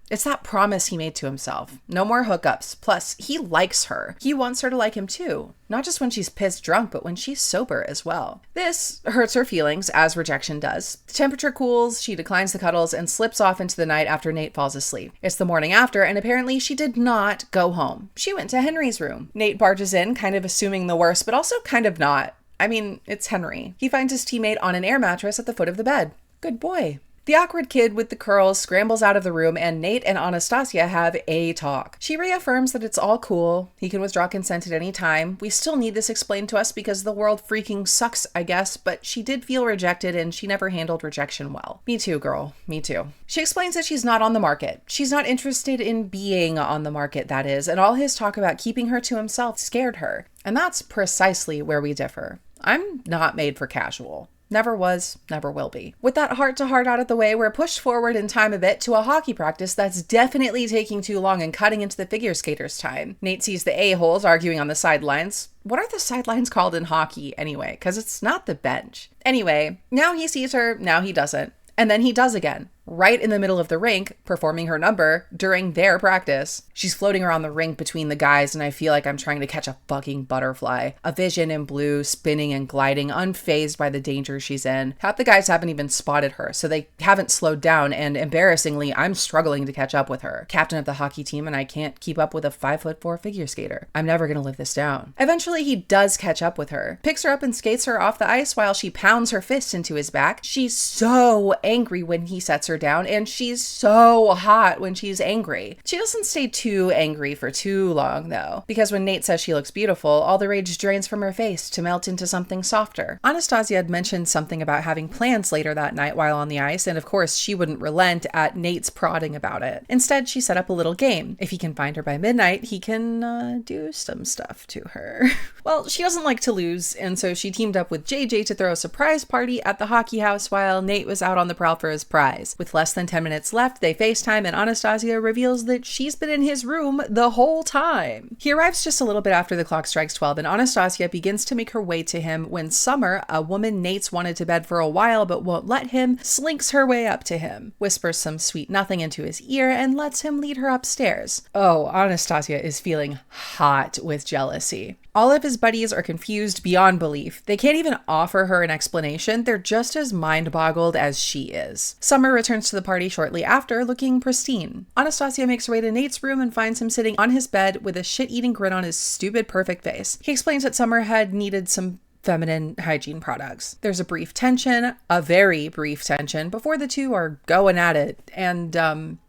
S1: It's that promise he made to himself. No more hookups. Plus, he likes her. He wants her to like him too. Not just when she's pissed drunk, but when she's sober as well. This hurts her feelings, as rejection does. The temperature cools, she declines the cuddles, and slips off into the night after Nate falls asleep. It's the morning after, and apparently she did not go home. She went to Henry's room. Nate barges in, kind of assuming the worst, but also kind of not. I mean, it's Henry. He finds his teammate on an air mattress at the foot of the bed. Good boy. The awkward kid with the curls scrambles out of the room, and Nate and Anastasia have a talk. She reaffirms that it's all cool. He can withdraw consent at any time. We still need this explained to us because the world freaking sucks, I guess, but she did feel rejected and she never handled rejection well. Me too, girl. Me too. She explains that she's not on the market. She's not interested in being on the market, that is, and all his talk about keeping her to himself scared her. And that's precisely where we differ. I'm not made for casual. Never was, never will be. With that heart-to-heart out of the way, we're pushed forward in time a bit to a hockey practice that's definitely taking too long and cutting into the figure skaters' time. Nate sees the a-holes arguing on the sidelines. What are the sidelines called in hockey anyway? Because it's not the bench. Anyway, now he sees her, now he doesn't. And then he does again, right in the middle of the rink, performing her number during their practice. She's floating around the rink between the guys, and I feel like I'm trying to catch a fucking butterfly. A vision in blue, spinning and gliding, unfazed by the danger she's in. Half the guys haven't even spotted her, so they haven't slowed down, and embarrassingly, I'm struggling to catch up with her. Captain of the hockey team, and I can't keep up with a 5'4" figure skater. I'm never gonna live this down. Eventually, he does catch up with her, picks her up and skates her off the ice while she pounds her fist into his back. She's so angry when he sets her her down, and she's so hot when she's angry. She doesn't stay too angry for too long, though, because when Nate says she looks beautiful, all the rage drains from her face to melt into something softer. Anastasia had mentioned something about having plans later that night while on the ice, and of course she wouldn't relent at Nate's prodding about it. Instead, she set up a little game. If he can find her by midnight, he can do some stuff to her. Well, she doesn't like to lose, and so she teamed up with JJ to throw a surprise party at the hockey house while Nate was out on the prowl for his prize. With less than 10 minutes left, they FaceTime, and Anastasia reveals that she's been in his room the whole time. He arrives just a little bit after the clock strikes 12, and Anastasia begins to make her way to him when Summer, a woman Nate's wanted to bed for a while but won't let him, slinks her way up to him, whispers some sweet nothing into his ear, and lets him lead her upstairs. Oh, Anastasia is feeling hot with jealousy. All of his buddies are confused beyond belief. They can't even offer her an explanation. They're just as mind-boggled as she is. Summer returns to the party shortly after, looking pristine. Anastasia makes her way to Nate's room and finds him sitting on his bed with a shit-eating grin on his stupid, perfect face. He explains that Summer had needed some feminine hygiene products. There's a brief tension, a very brief tension, before the two are going at it, and,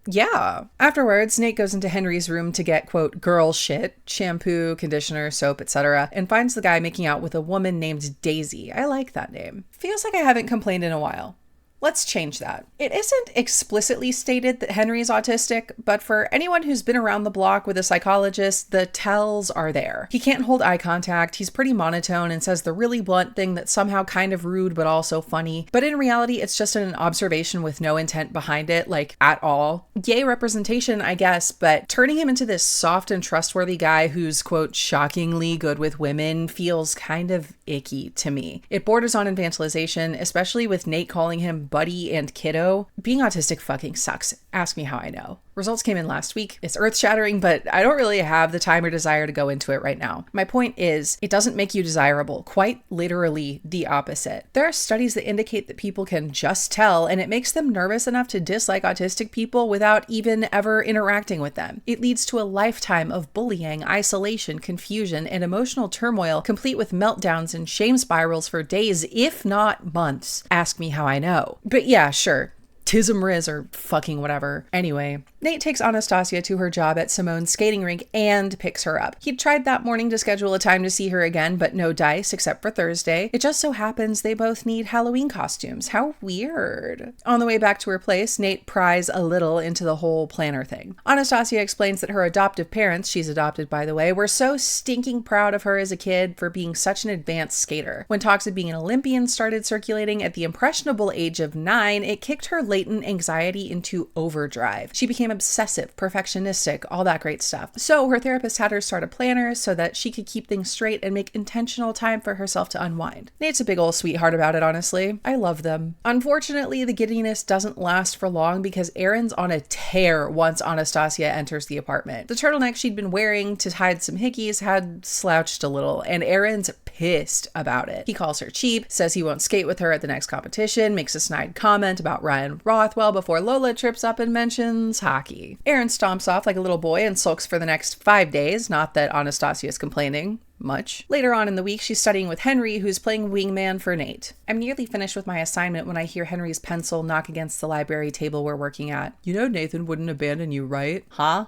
S1: yeah. Afterwards, Nate goes into Henry's room to get, quote, girl shit, shampoo, conditioner, soap, etc., and finds the guy making out with a woman named Daisy. I like that name. Feels like I haven't complained in a while. Let's change that. It isn't explicitly stated that Henry's autistic, but for anyone who's been around the block with a psychologist, the tells are there. He can't hold eye contact, he's pretty monotone and says the really blunt thing that's somehow kind of rude but also funny. But in reality, it's just an observation with no intent behind it, like at all. Yay representation, I guess, but turning him into this soft and trustworthy guy who's, quote, shockingly good with women feels kind of icky to me. It borders on infantilization, especially with Nate calling him buddy and kiddo. Being autistic fucking sucks. Ask me how I know. Results came in last week. It's earth-shattering, but I don't really have the time or desire to go into it right now. My point is, it doesn't make you desirable. Quite literally the opposite. There are studies that indicate that people can just tell, and it makes them nervous enough to dislike autistic people without even ever interacting with them. It leads to a lifetime of bullying, isolation, confusion, and emotional turmoil, complete with meltdowns and shame spirals for days, if not months. Ask me how I know. But yeah, sure. Tism Riz or fucking whatever. Anyway, Nate takes Anastasia to her job at Simone's skating rink and picks her up. He'd tried that morning to schedule a time to see her again, but no dice except for Thursday. It just so happens they both need Halloween costumes. How weird. On the way back to her place, Nate pries a little into the whole planner thing. Anastasia explains that her adoptive parents, she's adopted by the way, were so stinking proud of her as a kid for being such an advanced skater. When talks of being an Olympian started circulating at the impressionable age of 9, it kicked her latent anxiety into overdrive. She became obsessive, perfectionistic, all that great stuff. So her therapist had her start a planner so that she could keep things straight and make intentional time for herself to unwind. Nate's a big old sweetheart about it, honestly. I love them. Unfortunately, the giddiness doesn't last for long because Aaron's on a tear once Anastasia enters the apartment. The turtleneck she'd been wearing to hide some hickeys had slouched a little, and Aaron's pissed about it. He calls her cheap, says he won't skate with her at the next competition, makes a snide comment about Ryan Rothwell before Lola trips up and mentions hockey. Aaron stomps off like a little boy and sulks for the next 5 days, not that Anastasia is complaining much. Later on in the week, she's studying with Henry, who's playing wingman for Nate. I'm nearly finished with my assignment when I hear Henry's pencil knock against the library table we're working at. You know Nathan wouldn't abandon you, right? Huh?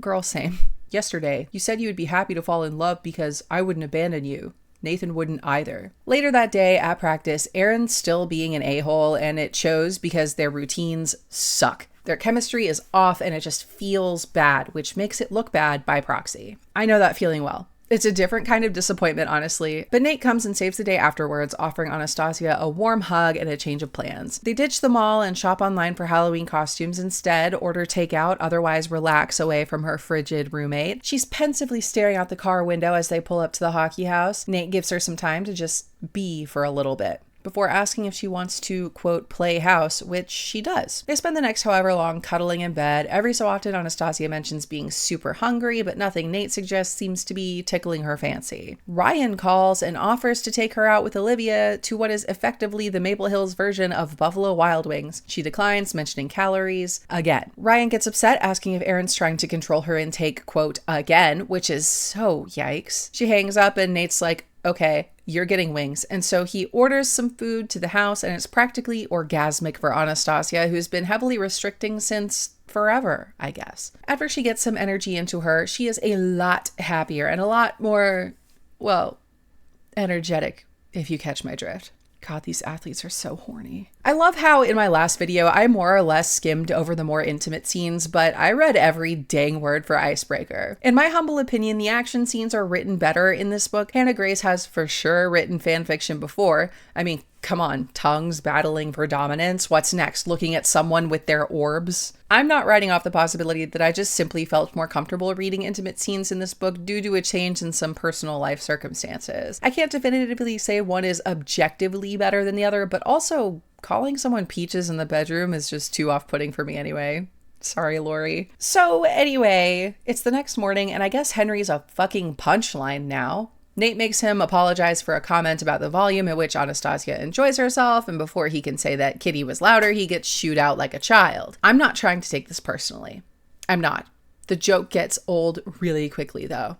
S1: Girl, same. Yesterday, you said you would be happy to fall in love because I wouldn't abandon you. Nathan wouldn't either. Later that day at practice, Aaron's still being an a-hole, and it shows because their routines suck. Their chemistry is off and it just feels bad, which makes it look bad by proxy. I know that feeling well. It's a different kind of disappointment, honestly. But Nate comes and saves the day afterwards, offering Anastasia a warm hug and a change of plans. They ditch the mall and shop online for Halloween costumes instead, order takeout, otherwise relax away from her frigid roommate. She's pensively staring out the car window as they pull up to the hockey house. Nate gives her some time to just be for a little bit, before asking if she wants to, quote, play house, which she does. They spend the next however long cuddling in bed. Every so often, Anastasia mentions being super hungry, but nothing Nate suggests seems to be tickling her fancy. Ryan calls and offers to take her out with Olivia to what is effectively the Maple Hills version of Buffalo Wild Wings. She declines, mentioning calories again. Ryan gets upset, asking if Aaron's trying to control her intake, quote, again, which is so yikes. She hangs up and Nate's like, okay, you're getting wings. And so he orders some food to the house, and it's practically orgasmic for Anastasia, who's been heavily restricting since forever, I guess. After she gets some energy into her, she is a lot happier and a lot more, well, energetic, if you catch my drift. God, these athletes are so horny. I love how in my last video, I more or less skimmed over the more intimate scenes, but I read every dang word for Icebreaker. In my humble opinion, the action scenes are written better in this book. Hannah Grace has for sure written fan fiction before. I mean, come on, tongues battling for dominance. What's next? Looking at someone with their orbs? I'm not writing off the possibility that I just simply felt more comfortable reading intimate scenes in this book due to a change in some personal life circumstances. I can't definitively say one is objectively better than the other, but also calling someone peaches in the bedroom is just too off-putting for me anyway. Sorry, Lori. So anyway, it's the next morning, and I guess Henry's a fucking punchline now. Nate makes him apologize for a comment about the volume at which Anastasia enjoys herself, and before he can say that Kitty was louder, he gets shooed out like a child. I'm not trying to take this personally. I'm not. The joke gets old really quickly, though.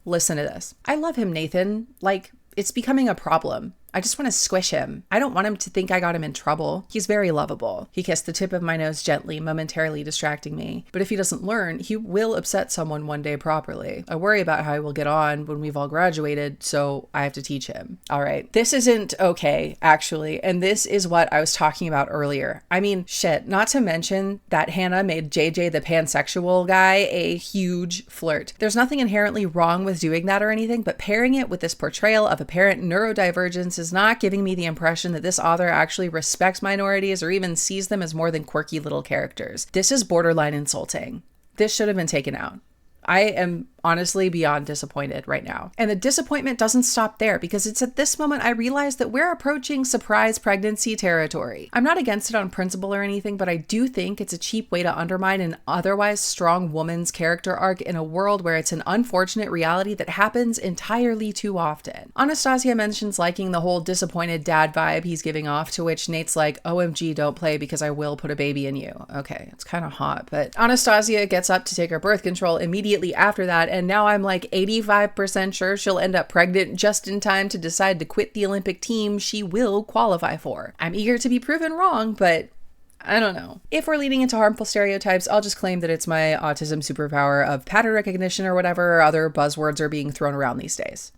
S1: Listen to this. I love him, Nathan. Like, it's becoming a problem. I just want to squish him. I don't want him to think I got him in trouble. He's very lovable. He kissed the tip of my nose gently, momentarily distracting me. But if he doesn't learn, he will upset someone one day properly. I worry about how he will get on when we've all graduated, so I have to teach him. All right, this isn't okay, actually, and this is what I was talking about earlier. I mean, shit, not to mention that Hannah made JJ the pansexual guy a huge flirt. There's nothing inherently wrong with doing that or anything, but pairing it with this portrayal of apparent neurodivergence is not giving me the impression that this author actually respects minorities or even sees them as more than quirky little characters. This is borderline insulting. This should have been taken out. I am honestly beyond disappointed right now. And the disappointment doesn't stop there, because it's at this moment I realize that we're approaching surprise pregnancy territory. I'm not against it on principle or anything, but I do think it's a cheap way to undermine an otherwise strong woman's character arc in a world where it's an unfortunate reality that happens entirely too often. Anastasia mentions liking the whole disappointed dad vibe he's giving off, to which Nate's like, OMG, don't play because I will put a baby in you. Okay, it's kind of hot, but Anastasia gets up to take her birth control immediately after that, and now I'm like 85% sure she'll end up pregnant just in time to decide to quit the Olympic team she will qualify for. I'm eager to be proven wrong, but I don't know. If we're leading into harmful stereotypes, I'll just claim that it's my autism superpower of pattern recognition or whatever other buzzwords are being thrown around these days.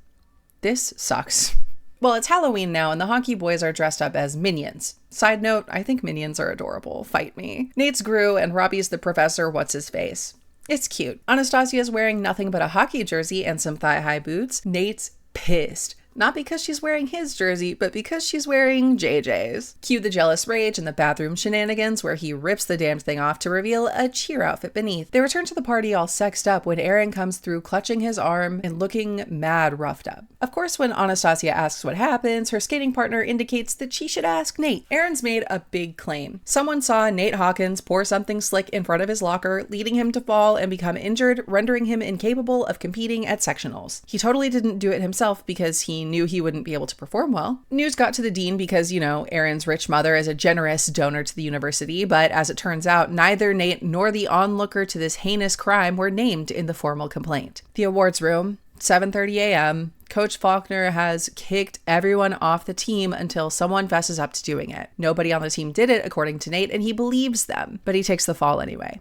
S1: This sucks. Well, it's Halloween now, and the hockey boys are dressed up as minions. Side note, I think minions are adorable. Fight me. Nate's Gru, and Robbie's the professor what's-his-face. It's cute. Anastasia's wearing nothing but a hockey jersey and some thigh-high boots. Nate's pissed. Not because she's wearing his jersey, but because she's wearing JJ's. Cue the jealous rage and the bathroom shenanigans where he rips the damned thing off to reveal a cheer outfit beneath. They return to the party all sexed up when Aaron comes through clutching his arm and looking mad roughed up. Of course, when Anastasia asks what happens, her skating partner indicates that she should ask Nate. Aaron's made a big claim. Someone saw Nate Hawkins pour something slick in front of his locker, leading him to fall and become injured, rendering him incapable of competing at sectionals. He totally didn't do it himself because he knew he wouldn't be able to perform well. News got to the dean because, you know, Aaron's rich mother is a generous donor to the university, but as it turns out, neither Nate nor the onlooker to this heinous crime were named in the formal complaint. The awards room, 7:30 a.m. Coach Faulkner has kicked everyone off the team until someone fesses up to doing it. Nobody on the team did it, according to Nate, and he believes them, but he takes the fall anyway.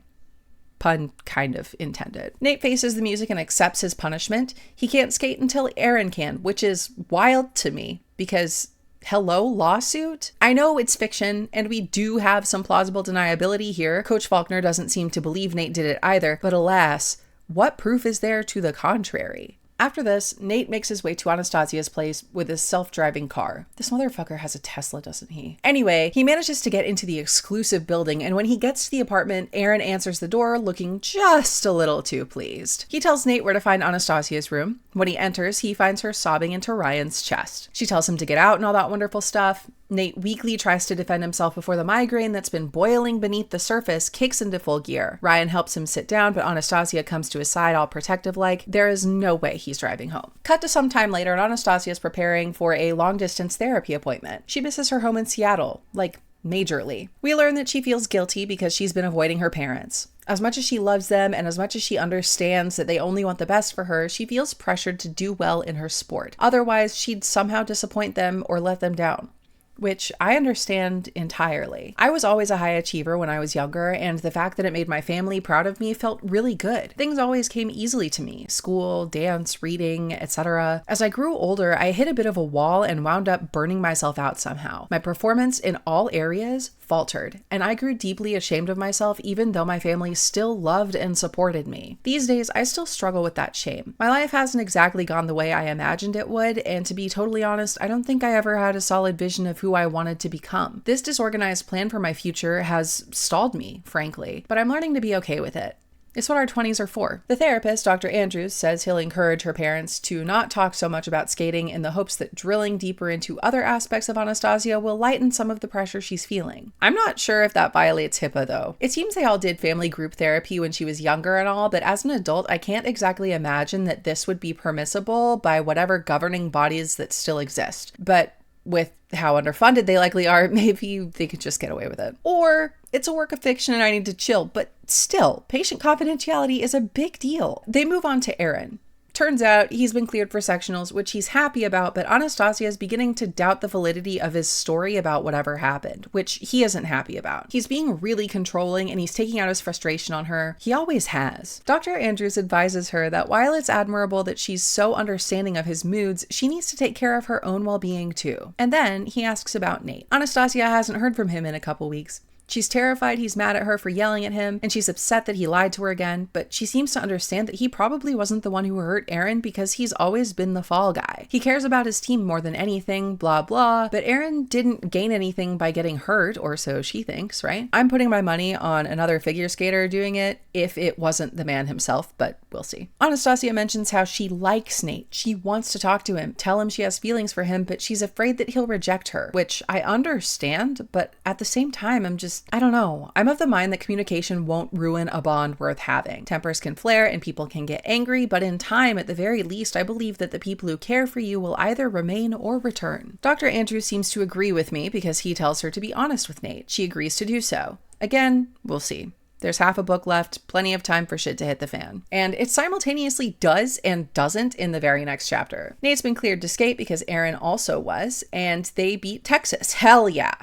S1: Pun kind of intended. Nate faces the music and accepts his punishment. He can't skate until Aaron can, which is wild to me because hello, lawsuit? I know it's fiction and we do have some plausible deniability here. Coach Faulkner doesn't seem to believe Nate did it either, but alas, what proof is there to the contrary? After this, Nate makes his way to Anastasia's place with his self-driving car. This motherfucker has a Tesla, doesn't he? Anyway, he manages to get into the exclusive building, and when he gets to the apartment, Aaron answers the door looking just a little too pleased. He tells Nate where to find Anastasia's room. When he enters, he finds her sobbing into Ryan's chest. She tells him to get out and all that wonderful stuff. Nate weakly tries to defend himself before the migraine that's been boiling beneath the surface kicks into full gear. Ryan helps him sit down, but Anastasia comes to his side all protective-like. There is no way he's driving home. Cut to some time later, and Anastasia is preparing for a long-distance therapy appointment. She misses her home in Seattle, like majorly. We learn that she feels guilty because she's been avoiding her parents. As much as she loves them and as much as she understands that they only want the best for her, she feels pressured to do well in her sport. Otherwise, she'd somehow disappoint them or let them down, which I understand entirely. I was always a high achiever when I was younger, and the fact that it made my family proud of me felt really good. Things always came easily to me: school, dance, reading, etc. As I grew older, I hit a bit of a wall and wound up burning myself out somehow. My performance in all areas faltered, and I grew deeply ashamed of myself even though my family still loved and supported me. These days, I still struggle with that shame. My life hasn't exactly gone the way I imagined it would, and to be totally honest, I don't think I ever had a solid vision of who I wanted to become. This disorganized plan for my future has stalled me, frankly, but I'm learning to be okay with it. It's what our 20s are for. The therapist, Dr. Andrews, says he'll encourage her parents to not talk so much about skating in the hopes that drilling deeper into other aspects of Anastasia will lighten some of the pressure she's feeling. I'm not sure if that violates HIPAA, though. It seems they all did family group therapy when she was younger and all, but as an adult, I can't exactly imagine that this would be permissible by whatever governing bodies that still exist. But with how underfunded they likely are, maybe they could just get away with it. Or it's a work of fiction and I need to chill, but still, patient confidentiality is a big deal. They move on to Aaron. Turns out he's been cleared for sectionals, which he's happy about, but Anastasia is beginning to doubt the validity of his story about whatever happened, which he isn't happy about. He's being really controlling and he's taking out his frustration on her. He always has. Dr. Andrews advises her that while it's admirable that she's so understanding of his moods, she needs to take care of her own well-being too. And then he asks about Nate. Anastasia hasn't heard from him in a couple weeks. She's terrified he's mad at her for yelling at him, and she's upset that he lied to her again, but she seems to understand that he probably wasn't the one who hurt Aaron because he's always been the fall guy. He cares about his team more than anything, blah blah, but Aaron didn't gain anything by getting hurt, or so she thinks, right? I'm putting my money on another figure skater doing it if it wasn't the man himself, but we'll see. Anastasia mentions how she likes Nate. She wants to talk to him, tell him she has feelings for him, but she's afraid that he'll reject her, which I understand, but at the same time, I don't know. I'm of the mind that communication won't ruin a bond worth having. Tempers can flare and people can get angry, but in time, at the very least, I believe that the people who care for you will either remain or return. Dr. Andrews seems to agree with me because he tells her to be honest with Nate. She agrees to do so. Again, we'll see. There's half a book left, plenty of time for shit to hit the fan. And it simultaneously does and doesn't in the very next chapter. Nate's been cleared to skate because Aaron also was, and they beat Texas. Hell yeah.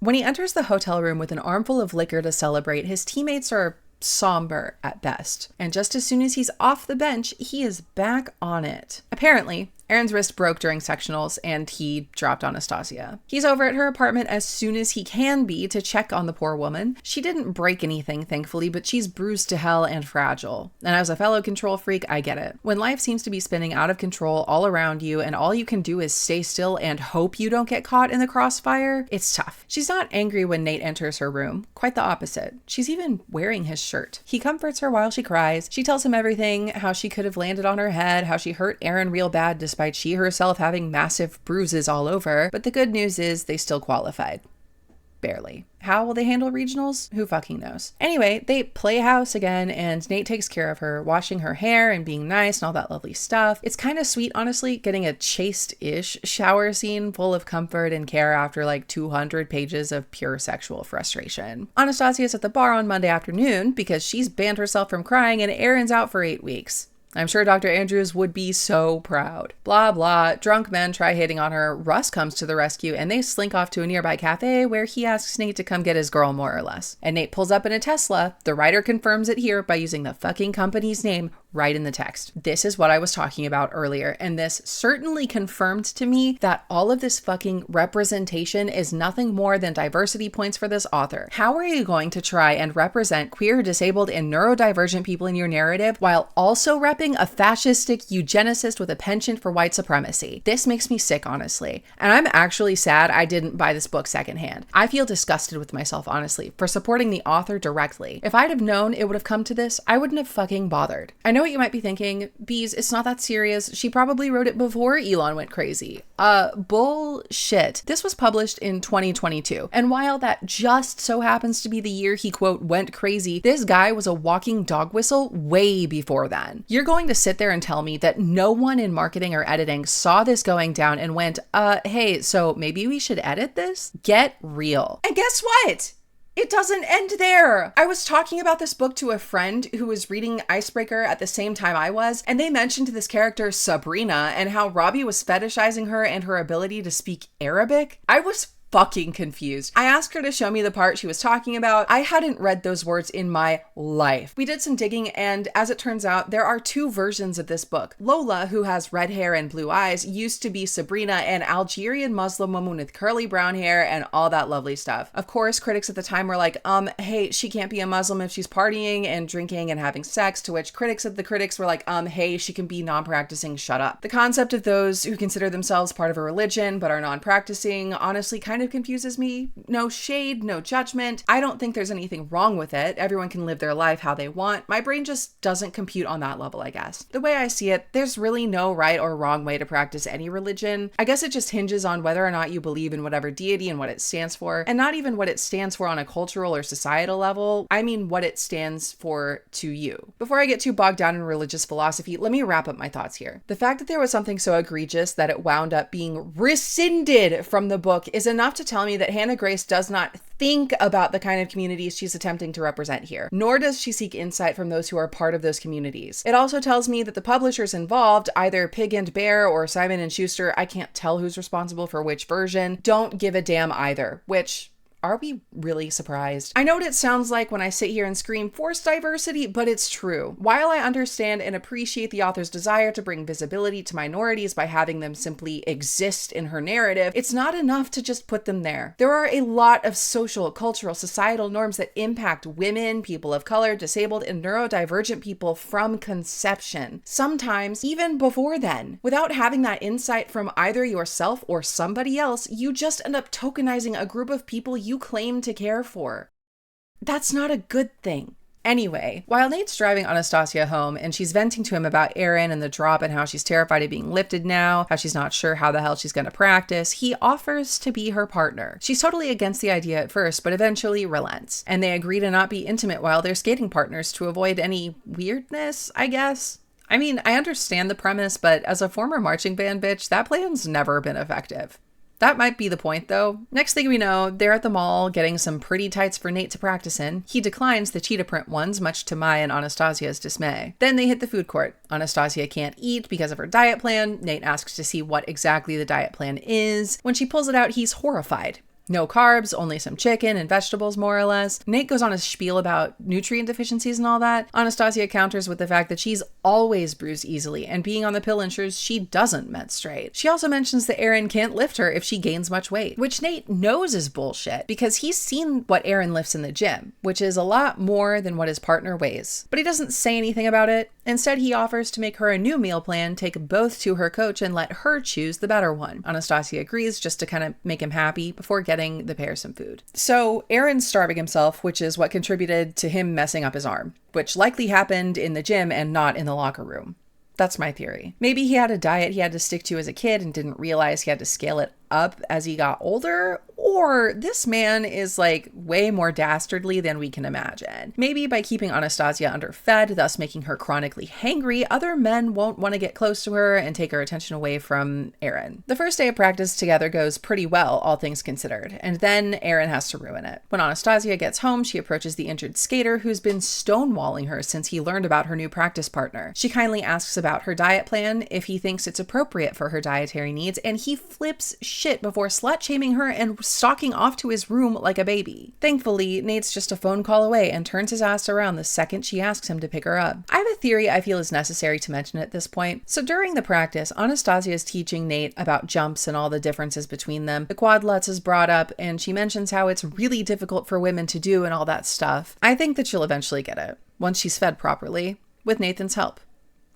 S1: When he enters the hotel room with an armful of liquor to celebrate, his teammates are somber at best. And just as soon as he's off the bench, he is back on it. Apparently, Aaron's wrist broke during sectionals and he dropped Anastasia. He's over at her apartment as soon as he can be to check on the poor woman. She didn't break anything, thankfully, but she's bruised to hell and fragile. And as a fellow control freak, I get it. When life seems to be spinning out of control all around you and all you can do is stay still and hope you don't get caught in the crossfire, it's tough. She's not angry when Nate enters her room. Quite the opposite. She's even wearing his shirt. He comforts her while she cries. She tells him everything, how she could have landed on her head, how she hurt Aaron real bad despite she herself having massive bruises all over, but the good news is they still qualified. Barely. How will they handle regionals? Who fucking knows? Anyway, they play house again and Nate takes care of her, washing her hair and being nice and all that lovely stuff. It's kind of sweet, honestly, getting a chaste-ish shower scene full of comfort and care after like 200 pages of pure sexual frustration. Anastasia's at the bar on Monday afternoon because she's banned herself from crying and Aaron's out for 8 weeks. I'm sure Dr. Andrews would be so proud. Blah, blah. Drunk men try hitting on her. Russ comes to the rescue and they slink off to a nearby cafe where he asks Nate to come get his girl, more or less. And Nate pulls up in a Tesla. The writer confirms it here by using the fucking company's name right in the text. This is what I was talking about earlier, and this certainly confirmed to me that all of this fucking representation is nothing more than diversity points for this author. How are you going to try and represent queer, disabled, and neurodivergent people in your narrative while also repping a fascistic eugenicist with a penchant for white supremacy? This makes me sick, honestly. And I'm actually sad I didn't buy this book secondhand. I feel disgusted with myself, honestly, for supporting the author directly. If I'd have known it would have come to this, I wouldn't have fucking bothered. I know what you might be thinking, Bees, it's not that serious. She probably wrote it before Elon went crazy. Bullshit. This was published in 2022. And while that just so happens to be the year he, quote, went crazy, this guy was a walking dog whistle way before then. You're going to sit there and tell me that no one in marketing or editing saw this going down and went, hey, so maybe we should edit this? Get real. And guess what? It doesn't end there. I was talking about this book to a friend who was reading Icebreaker at the same time I was, and they mentioned this character Sabrina and how Robbie was fetishizing her and her ability to speak Arabic. I was fucking confused. I asked her to show me the part she was talking about. I hadn't read those words in my life. We did some digging, and as it turns out, there are two versions of this book. Lola, who has red hair and blue eyes, used to be Sabrina, an Algerian Muslim woman with curly brown hair and all that lovely stuff. Of course, critics at the time were like, hey, she can't be a Muslim if she's partying and drinking and having sex, to which critics of the critics were like, hey, she can be non-practicing, shut up. The concept of those who consider themselves part of a religion but are non-practicing honestly kind of confuses me. No shade, no judgment. I don't think there's anything wrong with it. Everyone can live their life how they want. My brain just doesn't compute on that level, I guess. The way I see it, there's really no right or wrong way to practice any religion. I guess it just hinges on whether or not you believe in whatever deity and what it stands for, and not even what it stands for on a cultural or societal level. I mean what it stands for to you. Before I get too bogged down in religious philosophy, let me wrap up my thoughts here. The fact that there was something so egregious that it wound up being rescinded from the book is enough to tell me that Hannah Grace does not think about the kind of communities she's attempting to represent here, nor does she seek insight from those who are part of those communities. It also tells me that the publishers involved, either Pig and Bear or Simon and Schuster, I can't tell who's responsible for which version, don't give a damn either, which... are we really surprised? I know what it sounds like when I sit here and scream forced diversity, but it's true. While I understand and appreciate the author's desire to bring visibility to minorities by having them simply exist in her narrative, it's not enough to just put them there. There are a lot of social, cultural, societal norms that impact women, people of color, disabled, and neurodivergent people from conception. Sometimes even before then. Without having that insight from either yourself or somebody else, you just end up tokenizing a group of people you claim to care for. That's not a good thing. Anyway, while Nate's driving Anastasia home and she's venting to him about Erin and the drop and how she's terrified of being lifted now, how she's not sure how the hell she's going to practice, he offers to be her partner. She's totally against the idea at first, but eventually relents, and they agree to not be intimate while they're skating partners to avoid any weirdness, I guess. I mean, I understand the premise, but as a former marching band bitch, that plan's never been effective. That might be the point, though. Next thing we know, they're at the mall getting some pretty tights for Nate to practice in. He declines the cheetah print ones, much to my and Anastasia's dismay. Then they hit the food court. Anastasia can't eat because of her diet plan. Nate asks to see what exactly the diet plan is. When she pulls it out, he's horrified. No carbs, only some chicken and vegetables, more or less. Nate goes on a spiel about nutrient deficiencies and all that. Anastasia counters with the fact that she's always bruised easily, and being on the pill ensures she doesn't menstruate. She also mentions that Erin can't lift her if she gains much weight, which Nate knows is bullshit because he's seen what Erin lifts in the gym, which is a lot more than what his partner weighs. But he doesn't say anything about it. Instead, he offers to make her a new meal plan, take both to her coach, and let her choose the better one. Anastasia agrees just to kind of make him happy before getting the pair some food. So Aaron's starving himself, which is what contributed to him messing up his arm, which likely happened in the gym and not in the locker room. That's my theory. Maybe he had a diet he had to stick to as a kid and didn't realize he had to scale it up as he got older, or this man is like way more dastardly than we can imagine. Maybe by keeping Anastasia underfed, thus making her chronically hangry, other men won't want to get close to her and take her attention away from Erin. The first day of practice together goes pretty well, all things considered, and then Erin has to ruin it. When Anastasia gets home, she approaches the injured skater who's been stonewalling her since he learned about her new practice partner. She kindly asks about her diet plan, if he thinks it's appropriate for her dietary needs, and he flips shit before slut-shaming her and stalking off to his room like a baby. Thankfully, Nate's just a phone call away and turns his ass around the second she asks him to pick her up. I have a theory I feel is necessary to mention at this point. So during the practice, Anastasia is teaching Nate about jumps and all the differences between them. The quadlets is brought up, and she mentions how it's really difficult for women to do and all that stuff. I think that she'll eventually get it, once she's fed properly, with Nathan's help.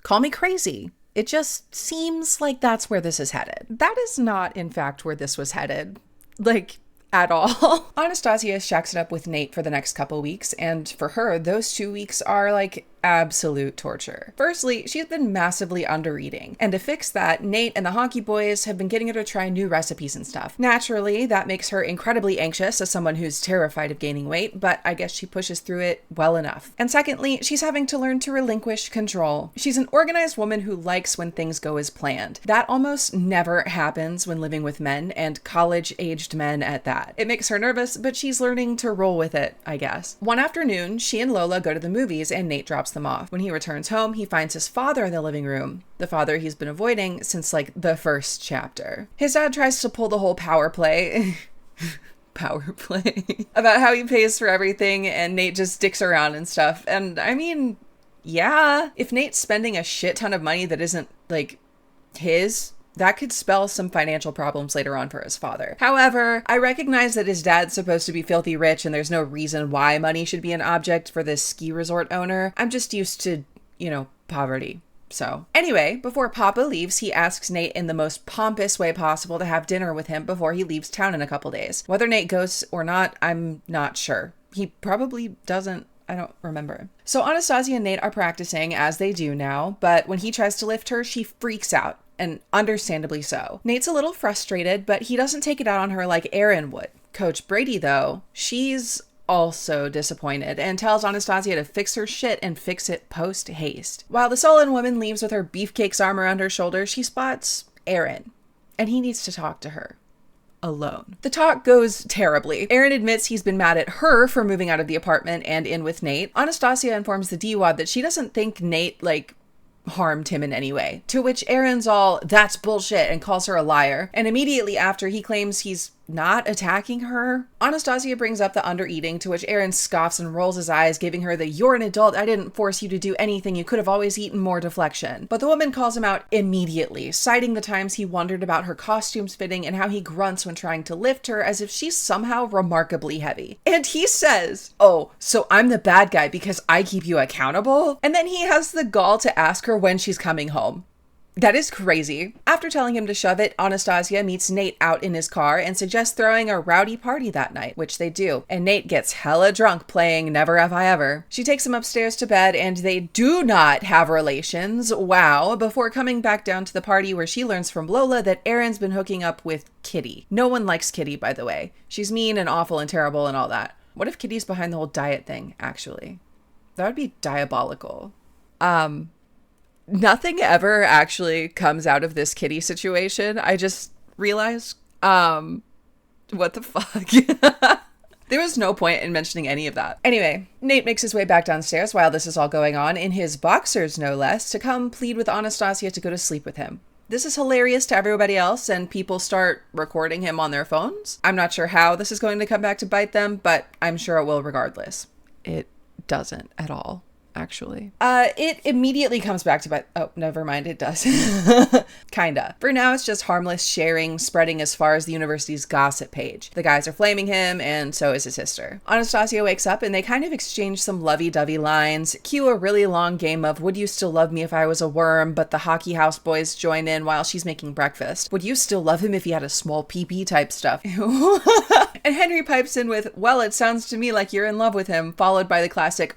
S1: Call me crazy. It just seems like that's where this is headed. That is not, in fact, where this was headed. Like, at all. Anastasia shacks it up with Nate for the next couple weeks, and for her, those 2 weeks are like absolute torture. Firstly, she's been massively under-eating, and to fix that, Nate and the hockey boys have been getting her to try new recipes and stuff. Naturally, that makes her incredibly anxious as someone who's terrified of gaining weight, but I guess she pushes through it well enough. And secondly, she's having to learn to relinquish control. She's an organized woman who likes when things go as planned. That almost never happens when living with men, and college-aged men at that. It makes her nervous, but she's learning to roll with it, I guess. One afternoon, she and Lola go to the movies and Nate drops them off. When he returns home, he finds his father in the living room, the father he's been avoiding since like the first chapter. His dad tries to pull the whole power play about how he pays for everything, and Nate just sticks around and stuff. And I mean, yeah, if Nate's spending a shit ton of money that isn't like his, that could spell some financial problems later on for his father. However, I recognize that his dad's supposed to be filthy rich and there's no reason why money should be an object for this ski resort owner. I'm just used to, poverty. So anyway, before Papa leaves, he asks Nate in the most pompous way possible to have dinner with him before he leaves town in a couple days. Whether Nate goes or not, I'm not sure. He probably doesn't. I don't remember. So Anastasia and Nate are practicing, as they do now, but when he tries to lift her, she freaks out. And understandably so. Nate's a little frustrated, but he doesn't take it out on her like Aaron would. Coach Brady, though, she's also disappointed and tells Anastasia to fix her shit and fix it post-haste. While the sullen woman leaves with her beefcake's arm around her shoulder, she spots Aaron, and he needs to talk to her. Alone. The talk goes terribly. Aaron admits he's been mad at her for moving out of the apartment and in with Nate. Anastasia informs the D-Wad that she doesn't think Nate, harmed him in any way. To which Aaron's all, that's bullshit, and calls her a liar. And immediately after, he claims he's not attacking her. Anastasia brings up the undereating, to which Aaron scoffs and rolls his eyes, giving her the "you're an adult, I didn't force you to do anything, you could have always eaten more" deflection. But the woman calls him out immediately, citing the times he wondered about her costumes fitting and how he grunts when trying to lift her as if she's somehow remarkably heavy. And he says, "Oh, so I'm the bad guy because I keep you accountable?" And then he has the gall to ask her when she's coming home. That is crazy. After telling him to shove it, Anastasia meets Nate out in his car and suggests throwing a rowdy party that night, which they do. And Nate gets hella drunk playing Never Have I Ever. She takes him upstairs to bed and they do not have relations, wow, before coming back down to the party where she learns from Lola that Aaron's been hooking up with Kitty. No one likes Kitty, by the way. She's mean and awful and terrible and all that. What if Kitty's behind the whole diet thing, actually? That would be diabolical. Nothing ever actually comes out of this Kitty situation. I just realized, what the fuck? There was no point in mentioning any of that. Anyway, Nate makes his way back downstairs while this is all going on, in his boxers no less, to come plead with Anastasia to go to sleep with him. This is hilarious to everybody else, and people start recording him on their phones. I'm not sure how this is going to come back to bite them, but I'm sure it will regardless. It doesn't at all. Actually. It immediately comes back to oh, never mind, it does. Kinda. For now, it's just harmless sharing, spreading as far as the university's gossip page. The guys are flaming him, and so is his sister. Anastasia wakes up, and they kind of exchange some lovey-dovey lines, cue a really long game of "Would you still love me if I was a worm?" But the hockey house boys join in while she's making breakfast. "Would you still love him if he had a small pee-pee?" type stuff. And Henry pipes in with, "Well, it sounds to me like you're in love with him," followed by the classic,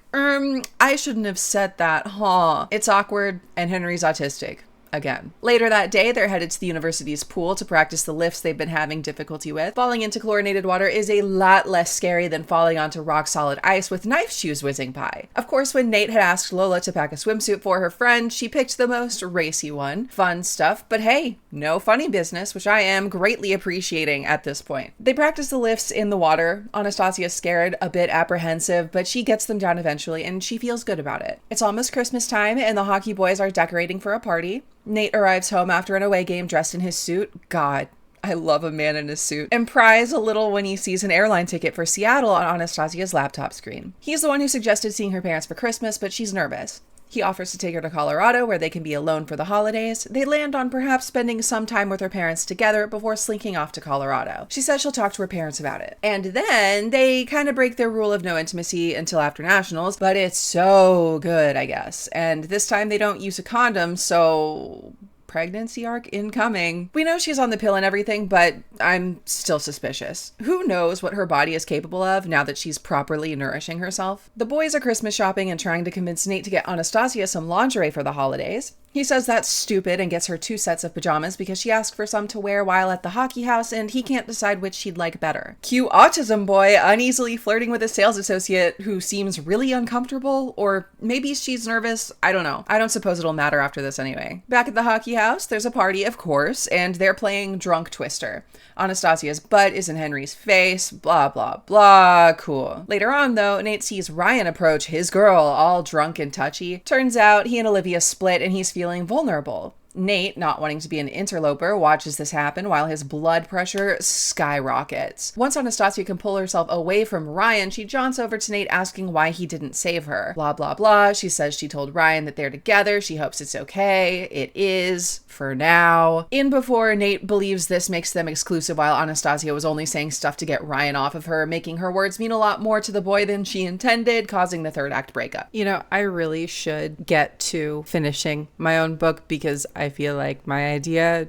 S1: I shouldn't have said that, huh? It's awkward, and Henry's autistic. Again. Later that day, they're headed to the university's pool to practice the lifts they've been having difficulty with. Falling into chlorinated water is a lot less scary than falling onto rock-solid ice with knife shoes whizzing by. Of course, when Nate had asked Lola to pack a swimsuit for her friend, she picked the most racy one. Fun stuff, but hey, no funny business, which I am greatly appreciating at this point. They practice the lifts in the water. Anastasia's scared, a bit apprehensive, but she gets them down eventually, and she feels good about it. It's almost Christmas time, and the hockey boys are decorating for a party. Nate arrives home after an away game dressed in his suit. God, I love a man in a suit. And cries a little when he sees an airline ticket for Seattle on Anastasia's laptop screen. He's the one who suggested seeing her parents for Christmas, but she's nervous. He offers to take her to Colorado, where they can be alone for the holidays. They land on perhaps spending some time with her parents together before slinking off to Colorado. She says she'll talk to her parents about it. And then they kind of break their rule of no intimacy until after nationals, but it's so good, I guess. And this time they don't use a condom, so pregnancy arc incoming. We know she's on the pill and everything, but I'm still suspicious. Who knows what her body is capable of now that she's properly nourishing herself? The boys are Christmas shopping and trying to convince Nate to get Anastasia some lingerie for the holidays. He says that's stupid and gets her 2 sets of pajamas because she asked for some to wear while at the hockey house and he can't decide which she'd like better. Cue autism boy uneasily flirting with a sales associate who seems really uncomfortable, or maybe she's nervous. I don't know. I don't suppose it'll matter after this anyway. Back at the hockey house, there's a party, of course, and they're playing Drunk Twister. Anastasia's butt is in Henry's face, blah, blah, blah, cool. Later on, though, Nate sees Ryan approach his girl, all drunk and touchy. Turns out he and Olivia split and he's feeling vulnerable. Nate, not wanting to be an interloper, watches this happen while his blood pressure skyrockets. Once Anastasia can pull herself away from Ryan, she jaunts over to Nate asking why he didn't save her. Blah, blah, blah. She says she told Ryan that they're together. She hopes it's okay. It is, for now. In before, Nate believes this makes them exclusive while Anastasia was only saying stuff to get Ryan off of her, making her words mean a lot more to the boy than she intended, causing the third act breakup. You know, I really should get to finishing my own book because I feel like my idea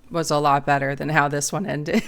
S1: was a lot better than how this one ended.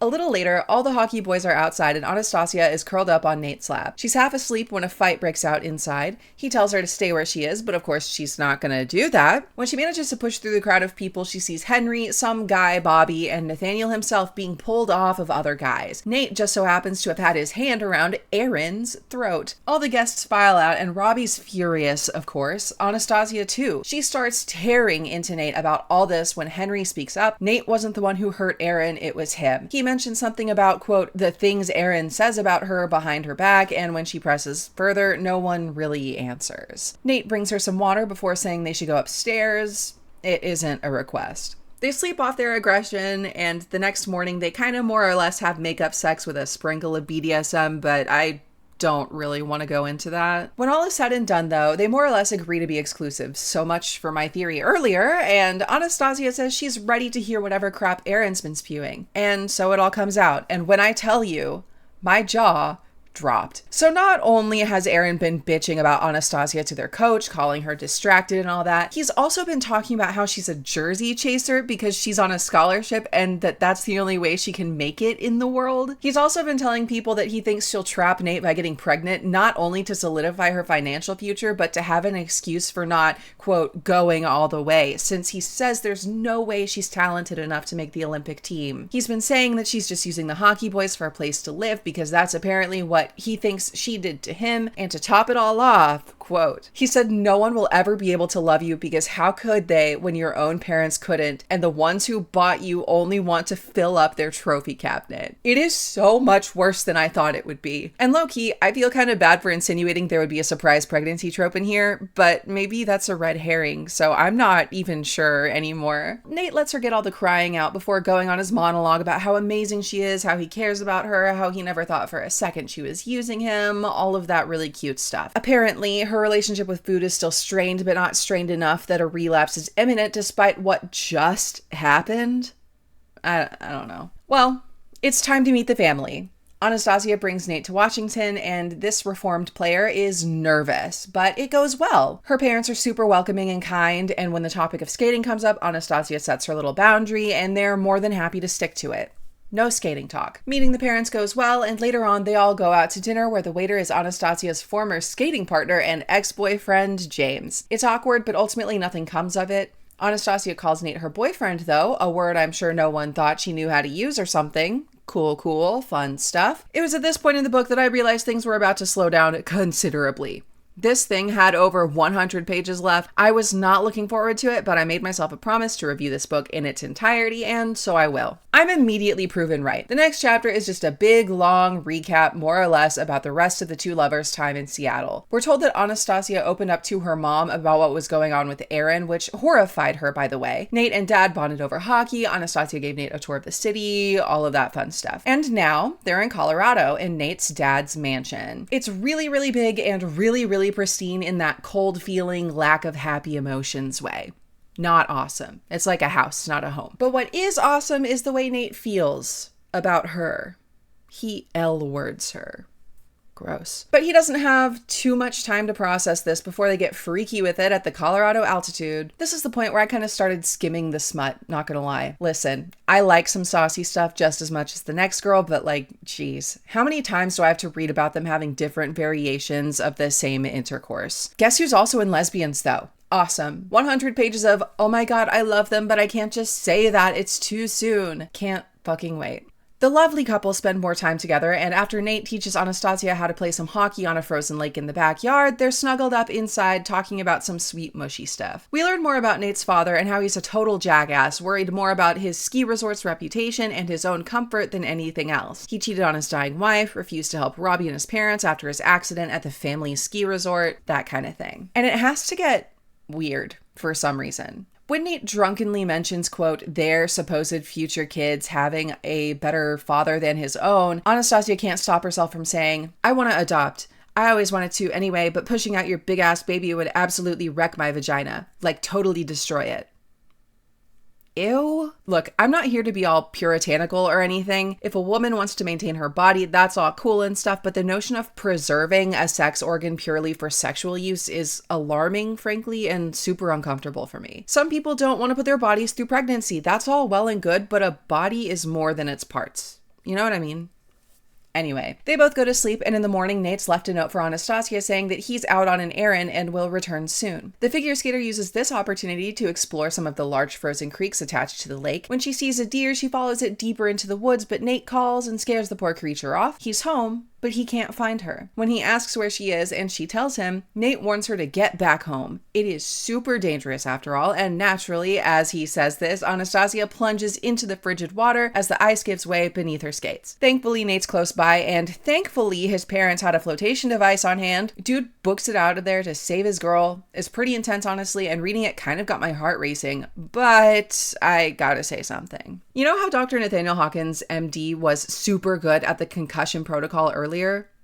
S1: A little later, all the hockey boys are outside and Anastasia is curled up on Nate's lap. She's half asleep when a fight breaks out inside. He tells her to stay where she is, but of course she's not gonna do that. When she manages to push through the crowd of people, she sees Henry, some guy, Bobby, and Nathaniel himself being pulled off of other guys. Nate just so happens to have had his hand around Aaron's throat. All the guests file out and Robbie's furious, of course. Anastasia too. She starts tearing into Nate about all this when Henry speaks up. Nate wasn't the one who hurt Aaron, it was him. He mentioned something about, quote, the things Aaron says about her behind her back, and when she presses further, no one really answers. Nate brings her some water before saying they should go upstairs. It isn't a request. They sleep off their aggression, and the next morning they kind of more or less have makeup sex with a sprinkle of BDSM, but I don't really want to go into that. When all is said and done, though, they more or less agree to be exclusive. So much for my theory earlier, and Anastasia says she's ready to hear whatever crap Aaron's been spewing. And so it all comes out, and when I tell you, my jaw dropped. So not only has Aaron been bitching about Anastasia to their coach, calling her distracted and all that, he's also been talking about how she's a jersey chaser because she's on a scholarship and that's the only way she can make it in the world. He's also been telling people that he thinks she'll trap Nate by getting pregnant, not only to solidify her financial future, but to have an excuse for not, quote, going all the way, since he says there's no way she's talented enough to make the Olympic team. He's been saying that she's just using the hockey boys for a place to live because that's apparently what he thinks she did to him, and to top it all off, quote, he said no one will ever be able to love you because how could they when your own parents couldn't and the ones who bought you only want to fill up their trophy cabinet. It is so much worse than I thought it would be. And low-key, I feel kind of bad for insinuating there would be a surprise pregnancy trope in here, but maybe that's a red herring, so I'm not even sure anymore. Nate lets her get all the crying out before going on his monologue about how amazing she is, how he cares about her, how he never thought for a second she was using him, all of that really cute stuff. Apparently, her relationship with food is still strained, but not strained enough that a relapse is imminent despite what just happened. I don't know. Well, it's time to meet the family. Anastasia brings Nate to Washington, and this reformed player is nervous, but it goes well. Her parents are super welcoming and kind, and when the topic of skating comes up, Anastasia sets her little boundary, and they're more than happy to stick to it. No skating talk. Meeting the parents goes well, and later on they all go out to dinner where the waiter is Anastasia's former skating partner and ex-boyfriend, James. It's awkward, but ultimately nothing comes of it. Anastasia calls Nate her boyfriend, though, a word I'm sure no one thought she knew how to use or something. Cool, fun stuff. It was at this point in the book that I realized things were about to slow down considerably. This thing had over 100 pages left. I was not looking forward to it, but I made myself a promise to review this book in its entirety, and so I will. I'm immediately proven right. The next chapter is just a big, long recap, more or less, about the rest of the two lovers' time in Seattle. We're told that Anastasia opened up to her mom about what was going on with Aaron, which horrified her, by the way. Nate and Dad bonded over hockey. Anastasia gave Nate a tour of the city, all of that fun stuff. And now they're in Colorado in Nate's dad's mansion. It's really, really big and really, really pristine in that cold feeling, lack of happy emotions way. Not awesome. It's like a house, not a home. But what is awesome is the way Nate feels about her. He L-words her. Gross. But he doesn't have too much time to process this before they get freaky with it at the Colorado altitude. This is the point where I kind of started skimming the smut, not gonna lie. Listen, I like some saucy stuff just as much as the next girl, but like, geez, how many times do I have to read about them having different variations of the same intercourse? Guess who's also in lesbians though? Awesome. 100 pages of, oh my god, I love them, but I can't just say that, it's too soon. Can't fucking wait. The lovely couple spend more time together, and after Nate teaches Anastasia how to play some hockey on a frozen lake in the backyard, they're snuggled up inside talking about some sweet mushy stuff. We learn more about Nate's father and how he's a total jackass, worried more about his ski resort's reputation and his own comfort than anything else. He cheated on his dying wife, refused to help Robbie and his parents after his accident at the family ski resort, that kind of thing. And it has to get weird for some reason. When Nate drunkenly mentions, quote, their supposed future kids having a better father than his own, Anastasia can't stop herself from saying, I want to adopt. I always wanted to anyway, but pushing out your big-ass baby would absolutely wreck my vagina. Like, totally destroy it. Ew. Look, I'm not here to be all puritanical or anything. If a woman wants to maintain her body, that's all cool and stuff, but the notion of preserving a sex organ purely for sexual use is alarming, frankly, and super uncomfortable for me. Some people don't want to put their bodies through pregnancy. That's all well and good, but a body is more than its parts. You know what I mean? Anyway, they both go to sleep, and in the morning, Nate's left a note for Anastasia saying that he's out on an errand and will return soon. The figure skater uses this opportunity to explore some of the large frozen creeks attached to the lake. When she sees a deer, she follows it deeper into the woods, but Nate calls and scares the poor creature off. He's home, but he can't find her. When he asks where she is and she tells him, Nate warns her to get back home. It is super dangerous after all, and naturally, as he says this, Anastasia plunges into the frigid water as the ice gives way beneath her skates. Thankfully, Nate's close by, and thankfully his parents had a flotation device on hand. Dude books it out of there to save his girl. It's pretty intense, honestly, and reading it kind of got my heart racing, but I gotta say something. You know how Dr. Nathaniel Hawkins, MD, was super good at the concussion protocol earlier?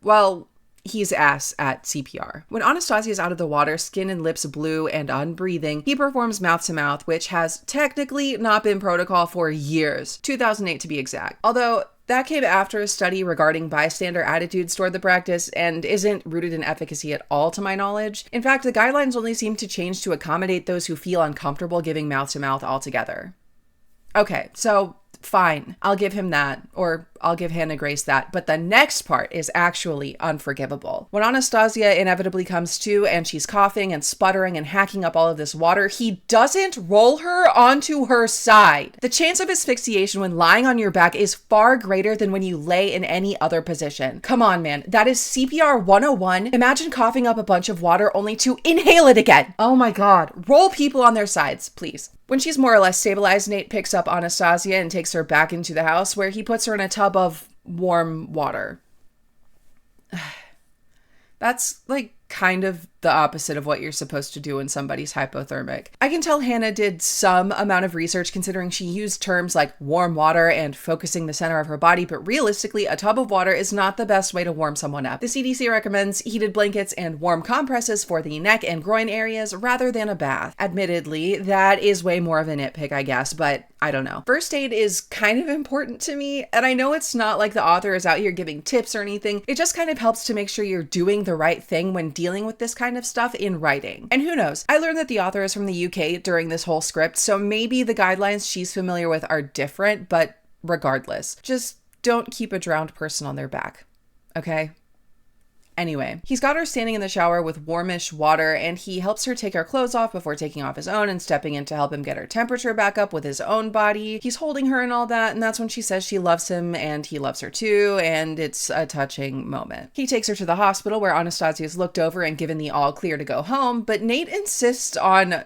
S1: Well, he's ass at CPR. When Anastasia is out of the water, skin and lips blue and unbreathing, he performs mouth-to-mouth, which has technically not been protocol for years, 2008 to be exact. Although that came after a study regarding bystander attitudes toward the practice and isn't rooted in efficacy at all to my knowledge. In fact, the guidelines only seem to change to accommodate those who feel uncomfortable giving mouth-to-mouth altogether. Okay, so fine, I'll give him that, or I'll give Hannah Grace that, but the next part is actually unforgivable. When Anastasia inevitably comes to and she's coughing and sputtering and hacking up all of this water, he doesn't roll her onto her side. The chance of asphyxiation when lying on your back is far greater than when you lay in any other position. Come on, man, that is CPR 101. Imagine coughing up a bunch of water only to inhale it again. Oh my god, roll people on their sides, please. When she's more or less stabilized, Nate picks up Anastasia and takes her back into the house, where he puts her in a tub of warm water. That's like kind of the opposite of what you're supposed to do when somebody's hypothermic. I can tell Hannah did some amount of research, considering she used terms like warm water and focusing the center of her body, but realistically, a tub of water is not the best way to warm someone up. The CDC recommends heated blankets and warm compresses for the neck and groin areas rather than a bath. Admittedly, that is way more of a nitpick, I guess, but I don't know. First aid is kind of important to me, and I know it's not like the author is out here giving tips or anything. It just kind of helps to make sure you're doing the right thing when dealing with this kind of stuff in writing. And who knows? I learned that the author is from the UK during this whole script, so maybe the guidelines she's familiar with are different, but regardless, just don't keep a drowned person on their back, okay? Anyway, he's got her standing in the shower with warmish water, and he helps her take her clothes off before taking off his own and stepping in to help him get her temperature back up with his own body. He's holding her and all that, and that's when she says she loves him and he loves her too, and it's a touching moment. He takes her to the hospital, where Anastasia is looked over and given the all clear to go home, but Nate insists on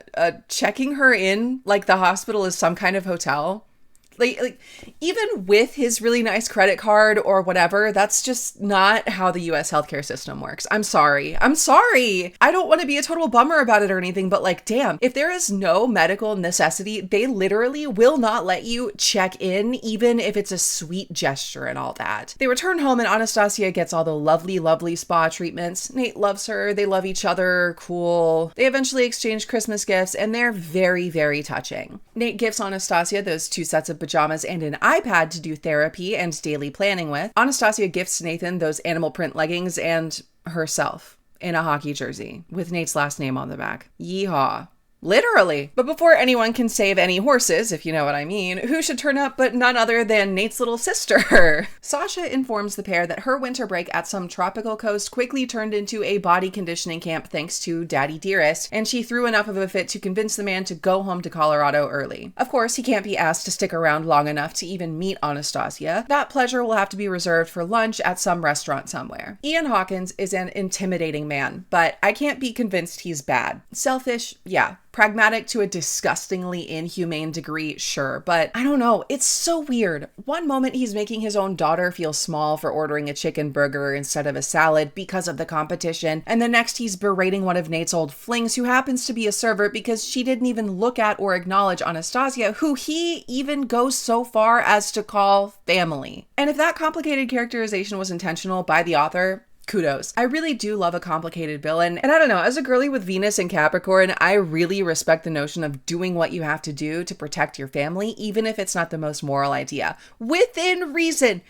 S1: checking her in like the hospital is some kind of hotel. Like, even with his really nice credit card or whatever, that's just not how the US healthcare system works. I'm sorry. I don't want to be a total bummer about it or anything, but like, damn, if there is no medical necessity, they literally will not let you check in, even if it's a sweet gesture and all that. They return home and Anastasia gets all the lovely, lovely spa treatments. Nate loves her. They love each other. Cool. They eventually exchange Christmas gifts, and they're very, very touching. Nate gives Anastasia those 2 sets of pajamas and an iPad to do therapy and daily planning with, Anastasia gifts Nathan those animal print leggings and herself in a hockey jersey with Nate's last name on the back. Yeehaw. Literally. But before anyone can save any horses, if you know what I mean, who should turn up but none other than Nate's little sister? Sasha informs the pair that her winter break at some tropical coast quickly turned into a body conditioning camp thanks to Daddy Dearest, and she threw enough of a fit to convince the man to go home to Colorado early. Of course, he can't be asked to stick around long enough to even meet Anastasia. That pleasure will have to be reserved for lunch at some restaurant somewhere. Ian Hawkins is an intimidating man, but I can't be convinced he's bad. Selfish, yeah. Pragmatic to a disgustingly inhumane degree, sure, but I don't know, it's so weird. One moment he's making his own daughter feel small for ordering a chicken burger instead of a salad because of the competition, and the next he's berating one of Nate's old flings who happens to be a server because she didn't even look at or acknowledge Anastasia, who he even goes so far as to call family. And if that complicated characterization was intentional by the author, kudos. I really do love a complicated villain. And I don't know, as a girly with Venus and Capricorn, I really respect the notion of doing what you have to do to protect your family, even if it's not the most moral idea. Within reason,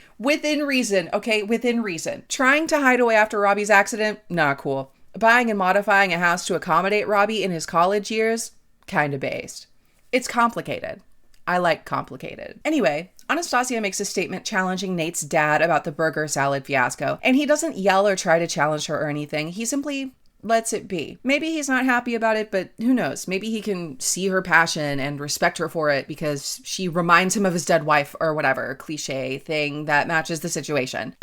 S1: okay? Within reason. Trying to hide away after Robbie's accident, not cool. Buying and modifying a house to accommodate Robbie in his college years, kinda based. It's complicated. I like complicated. Anyway, Anastasia makes a statement challenging Nate's dad about the burger salad fiasco, and he doesn't yell or try to challenge her or anything. He simply lets it be. Maybe he's not happy about it, but who knows? Maybe he can see her passion and respect her for it because she reminds him of his dead wife or whatever cliche thing that matches the situation.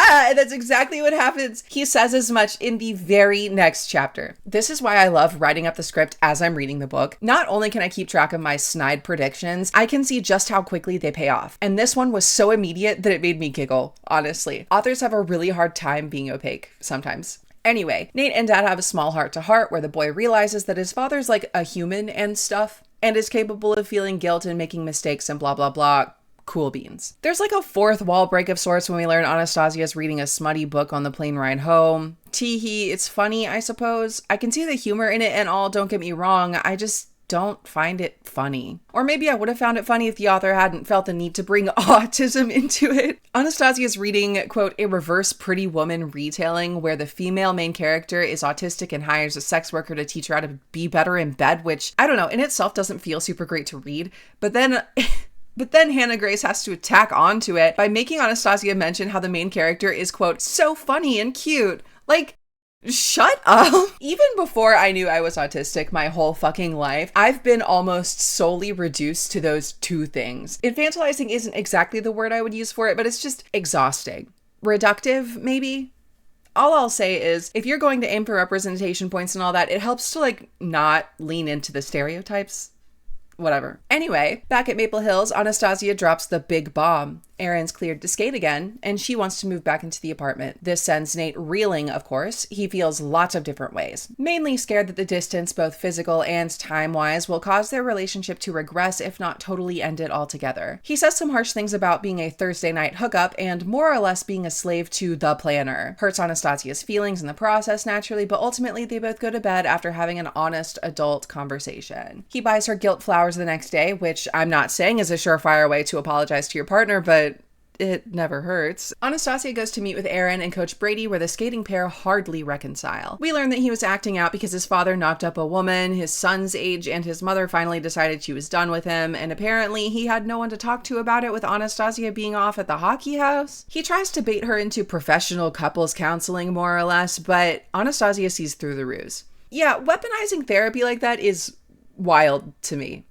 S1: That's exactly what happens. He says as much in the very next chapter. This is why I love writing up the script as I'm reading the book. Not only can I keep track of my snide predictions, I can see just how quickly they pay off. And this one was so immediate that it made me giggle, honestly. Authors have a really hard time being opaque sometimes. Anyway, Nate and Dad have a small heart-to-heart where the boy realizes that his father's like a human and stuff, and is capable of feeling guilt and making mistakes and blah blah blah. Cool beans. There's like a fourth wall break of sorts when we learn Anastasia's reading a smutty book on the plane ride home. Teehee, it's funny, I suppose. I can see the humor in it and all, don't get me wrong, I just don't find it funny. Or maybe I would have found it funny if the author hadn't felt the need to bring autism into it. Anastasia is reading, quote, a reverse Pretty Woman retelling where the female main character is autistic and hires a sex worker to teach her how to be better in bed, which, I don't know, in itself doesn't feel super great to read. But then Hannah Grace has to tack onto it by making Anastasia mention how the main character is, quote, so funny and cute. Like, shut up. Even before I knew I was autistic my whole fucking life, I've been almost solely reduced to those two things. Infantilizing isn't exactly the word I would use for it, but it's just exhausting. Reductive, maybe? All I'll say is, if you're going to aim for representation points and all that, it helps to like not lean into the stereotypes. Whatever. Anyway, back at Maple Hills, Anastasia drops the big bomb. Erin's cleared to skate again, and she wants to move back into the apartment. This sends Nate reeling, of course. He feels lots of different ways. Mainly scared that the distance, both physical and time-wise, will cause their relationship to regress, if not totally end it altogether. He says some harsh things about being a Thursday night hookup and more or less being a slave to the planner. Hurts Anastasia's feelings in the process, naturally, but ultimately they both go to bed after having an honest adult conversation. He buys her guilt flowers the next day, which I'm not saying is a surefire way to apologize to your partner, but it never hurts. Anastasia goes to meet with Erin and Coach Brady, where the skating pair hardly reconcile. We learn that he was acting out because his father knocked up a woman his son's age, and his mother finally decided she was done with him, and apparently he had no one to talk to about it with Anastasia being off at the hockey house. He tries to bait her into professional couples counseling, more or less, but Anastasia sees through the ruse. Yeah, weaponizing therapy like that is wild to me.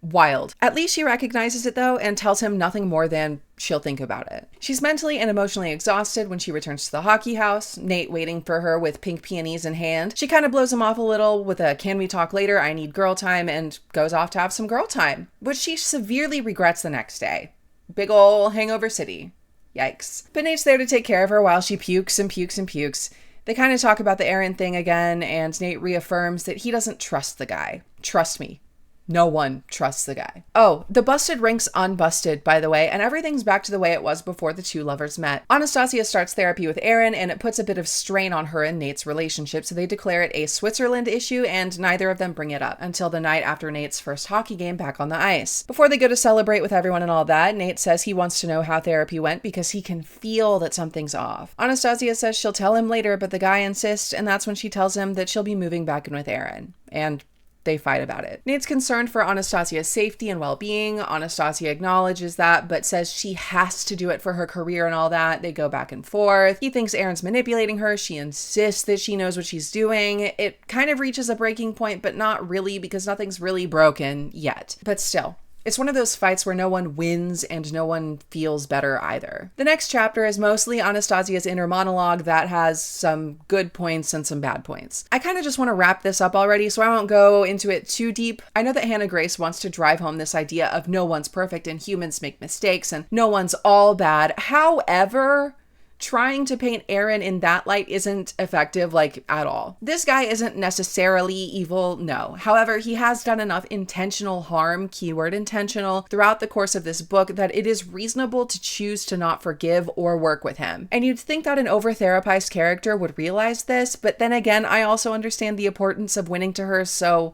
S1: Wild. At least she recognizes it though and tells him nothing more than she'll think about it. She's mentally and emotionally exhausted when she returns to the hockey house, Nate waiting for her with pink peonies in hand. She kind of blows him off a little with a "can we talk later, I need girl time," and goes off to have some girl time, which she severely regrets the next day. Big ol' hangover city. Yikes. But Nate's there to take care of her while she pukes and pukes and pukes. They kind of talk about the Erin thing again, and Nate reaffirms that he doesn't trust the guy. Trust me. No one trusts the guy. Oh, the busted rink's unbusted, by the way, and everything's back to the way it was before the two lovers met. Anastasia starts therapy with Aaron, and it puts a bit of strain on her and Nate's relationship, so they declare it a Switzerland issue, and neither of them bring it up until the night after Nate's first hockey game back on the ice. Before they go to celebrate with everyone and all that, Nate says he wants to know how therapy went because he can feel that something's off. Anastasia says she'll tell him later, but the guy insists, and that's when she tells him that she'll be moving back in with Aaron. And they fight about it. Nate's concerned for Anastasia's safety and well-being. Anastasia acknowledges that, but says she has to do it for her career and all that. They go back and forth. He thinks Aaron's manipulating her. She insists that she knows what she's doing. It kind of reaches a breaking point, but not really, because nothing's really broken yet. But still, it's one of those fights where no one wins and no one feels better either. The next chapter is mostly Anastasia's inner monologue that has some good points and some bad points. I kind of just want to wrap this up already, so I won't go into it too deep. I know that Hannah Grace wants to drive home this idea of no one's perfect and humans make mistakes and no one's all bad. However, trying to paint Aaron in that light isn't effective, at all. This guy isn't necessarily evil, no. However, he has done enough intentional harm, keyword intentional, throughout the course of this book that it is reasonable to choose to not forgive or work with him. And you'd think that an over-therapized character would realize this, but then again, I also understand the importance of winning to her, so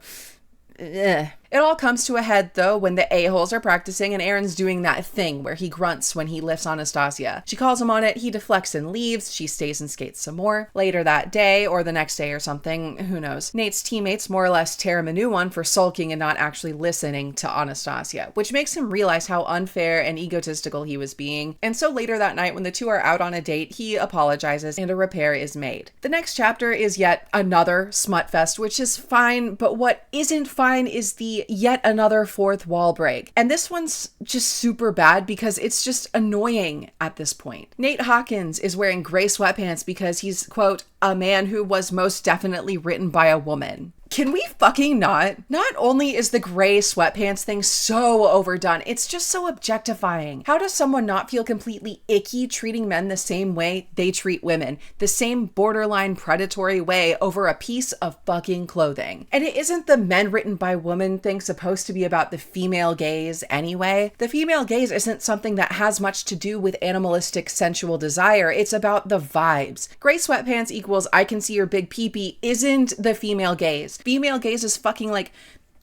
S1: It all comes to a head, though, when the a-holes are practicing and Aaron's doing that thing where he grunts when he lifts Anastasia. She calls him on it, he deflects and leaves, she stays and skates some more. Later that day, or the next day or something, who knows. Nate's teammates more or less tear him a new one for sulking and not actually listening to Anastasia, which makes him realize how unfair and egotistical he was being. And so later that night, when the two are out on a date, he apologizes and a repair is made. The next chapter is yet another smut fest, which is fine, but what isn't fine is the yet another fourth wall break. And this one's just super bad because it's just annoying at this point. Nate Hawkins is wearing gray sweatpants because he's, quote, a man who was most definitely written by a woman. Can we fucking not? Not only is the gray sweatpants thing so overdone, it's just so objectifying. How does someone not feel completely icky treating men the same way they treat women? The same borderline predatory way over a piece of fucking clothing. And it isn't the men written by women thing supposed to be about the female gaze anyway? The female gaze isn't something that has much to do with animalistic sensual desire. It's about the vibes. Gray sweatpants equals I can see your big peepee isn't the female gaze. Female gaze is fucking like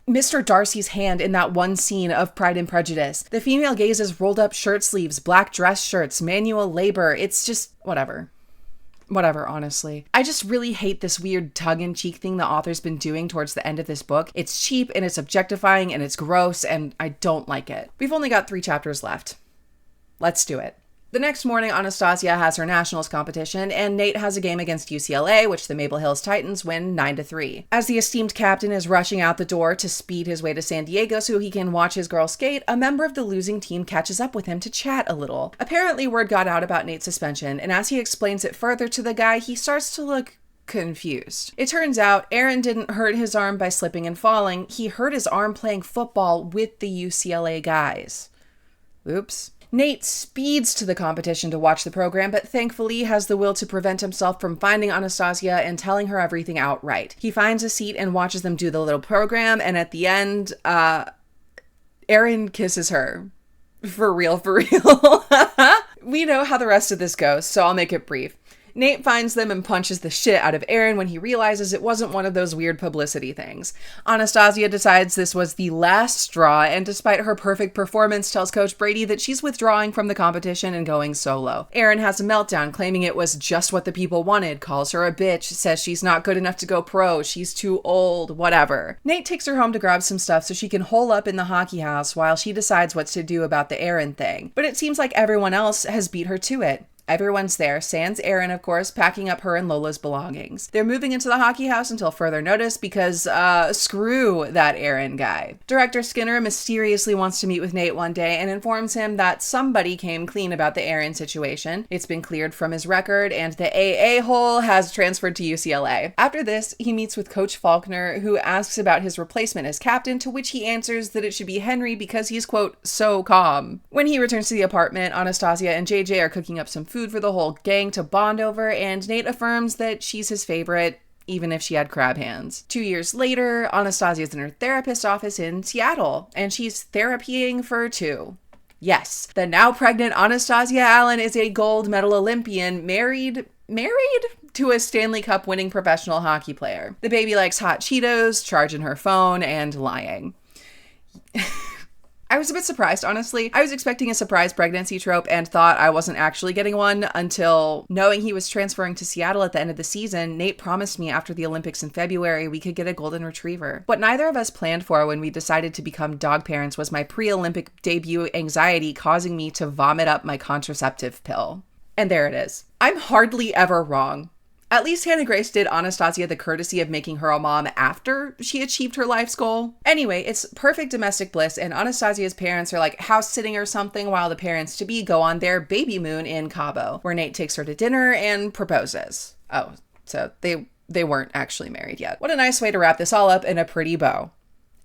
S1: Mr. Darcy's hand in that one scene of Pride and Prejudice. The female gaze is rolled up shirt sleeves, black dress shirts, manual labor. It's just whatever. Whatever, honestly. I just really hate this weird tongue-in-cheek thing the author's been doing towards the end of this book. It's cheap and it's objectifying and it's gross and I don't like it. We've only got 3 chapters left. Let's do it. The next morning, Anastasia has her nationals competition, and Nate has a game against UCLA, which the Maple Hills Titans win 9-3. As the esteemed captain is rushing out the door to speed his way to San Diego so he can watch his girl skate, a member of the losing team catches up with him to chat a little. Apparently, word got out about Nate's suspension, and as he explains it further to the guy, he starts to look confused. It turns out Aaron didn't hurt his arm by slipping and falling. He hurt his arm playing football with the UCLA guys. Oops. Nate speeds to the competition to watch the program, but thankfully has the will to prevent himself from finding Anastasia and telling her everything outright. He finds a seat and watches them do the little program, and at the end, Aaron kisses her. For real, for real. We know how the rest of this goes, so I'll make it brief. Nate finds them and punches the shit out of Aaron when he realizes it wasn't one of those weird publicity things. Anastasia decides this was the last straw, and despite her perfect performance, tells Coach Brady that she's withdrawing from the competition and going solo. Aaron has a meltdown, claiming it was just what the people wanted, calls her a bitch, says she's not good enough to go pro, she's too old, whatever. Nate takes her home to grab some stuff so she can hole up in the hockey house while she decides what to do about the Aaron thing. But it seems like everyone else has beat her to it. Everyone's there, sans Aaron, of course, packing up her and Lola's belongings. They're moving into the hockey house until further notice because, screw that Aaron guy. Director Skinner mysteriously wants to meet with Nate one day and informs him that somebody came clean about the Aaron situation. It's been cleared from his record and the AA hole has transferred to UCLA. After this, he meets with Coach Faulkner, who asks about his replacement as captain, to which he answers that it should be Henry because he's, quote, so calm. When he returns to the apartment, Anastasia and JJ are cooking up some food for the whole gang to bond over, and Nate affirms that she's his favorite, even if she had crab hands. 2 years later, Anastasia's in her therapist's office in Seattle, and she's therapying for two. Yes, the now pregnant Anastasia Allen is a gold medal Olympian married to a Stanley Cup winning professional hockey player. The baby likes hot Cheetos, charging her phone, and lying. I was a bit surprised, honestly. I was expecting a surprise pregnancy trope and thought I wasn't actually getting one until knowing he was transferring to Seattle at the end of the season. Nate promised me after the Olympics in February we could get a golden retriever. What neither of us planned for when we decided to become dog parents was my pre-Olympic debut anxiety causing me to vomit up my contraceptive pill. And there it is. I'm hardly ever wrong. At least Hannah Grace did Anastasia the courtesy of making her a mom after she achieved her life's goal. Anyway, it's perfect domestic bliss, and Anastasia's parents are like house sitting or something while the parents-to-be go on their baby moon in Cabo, where Nate takes her to dinner and proposes. Oh, so they weren't actually married yet. What a nice way to wrap this all up in a pretty bow.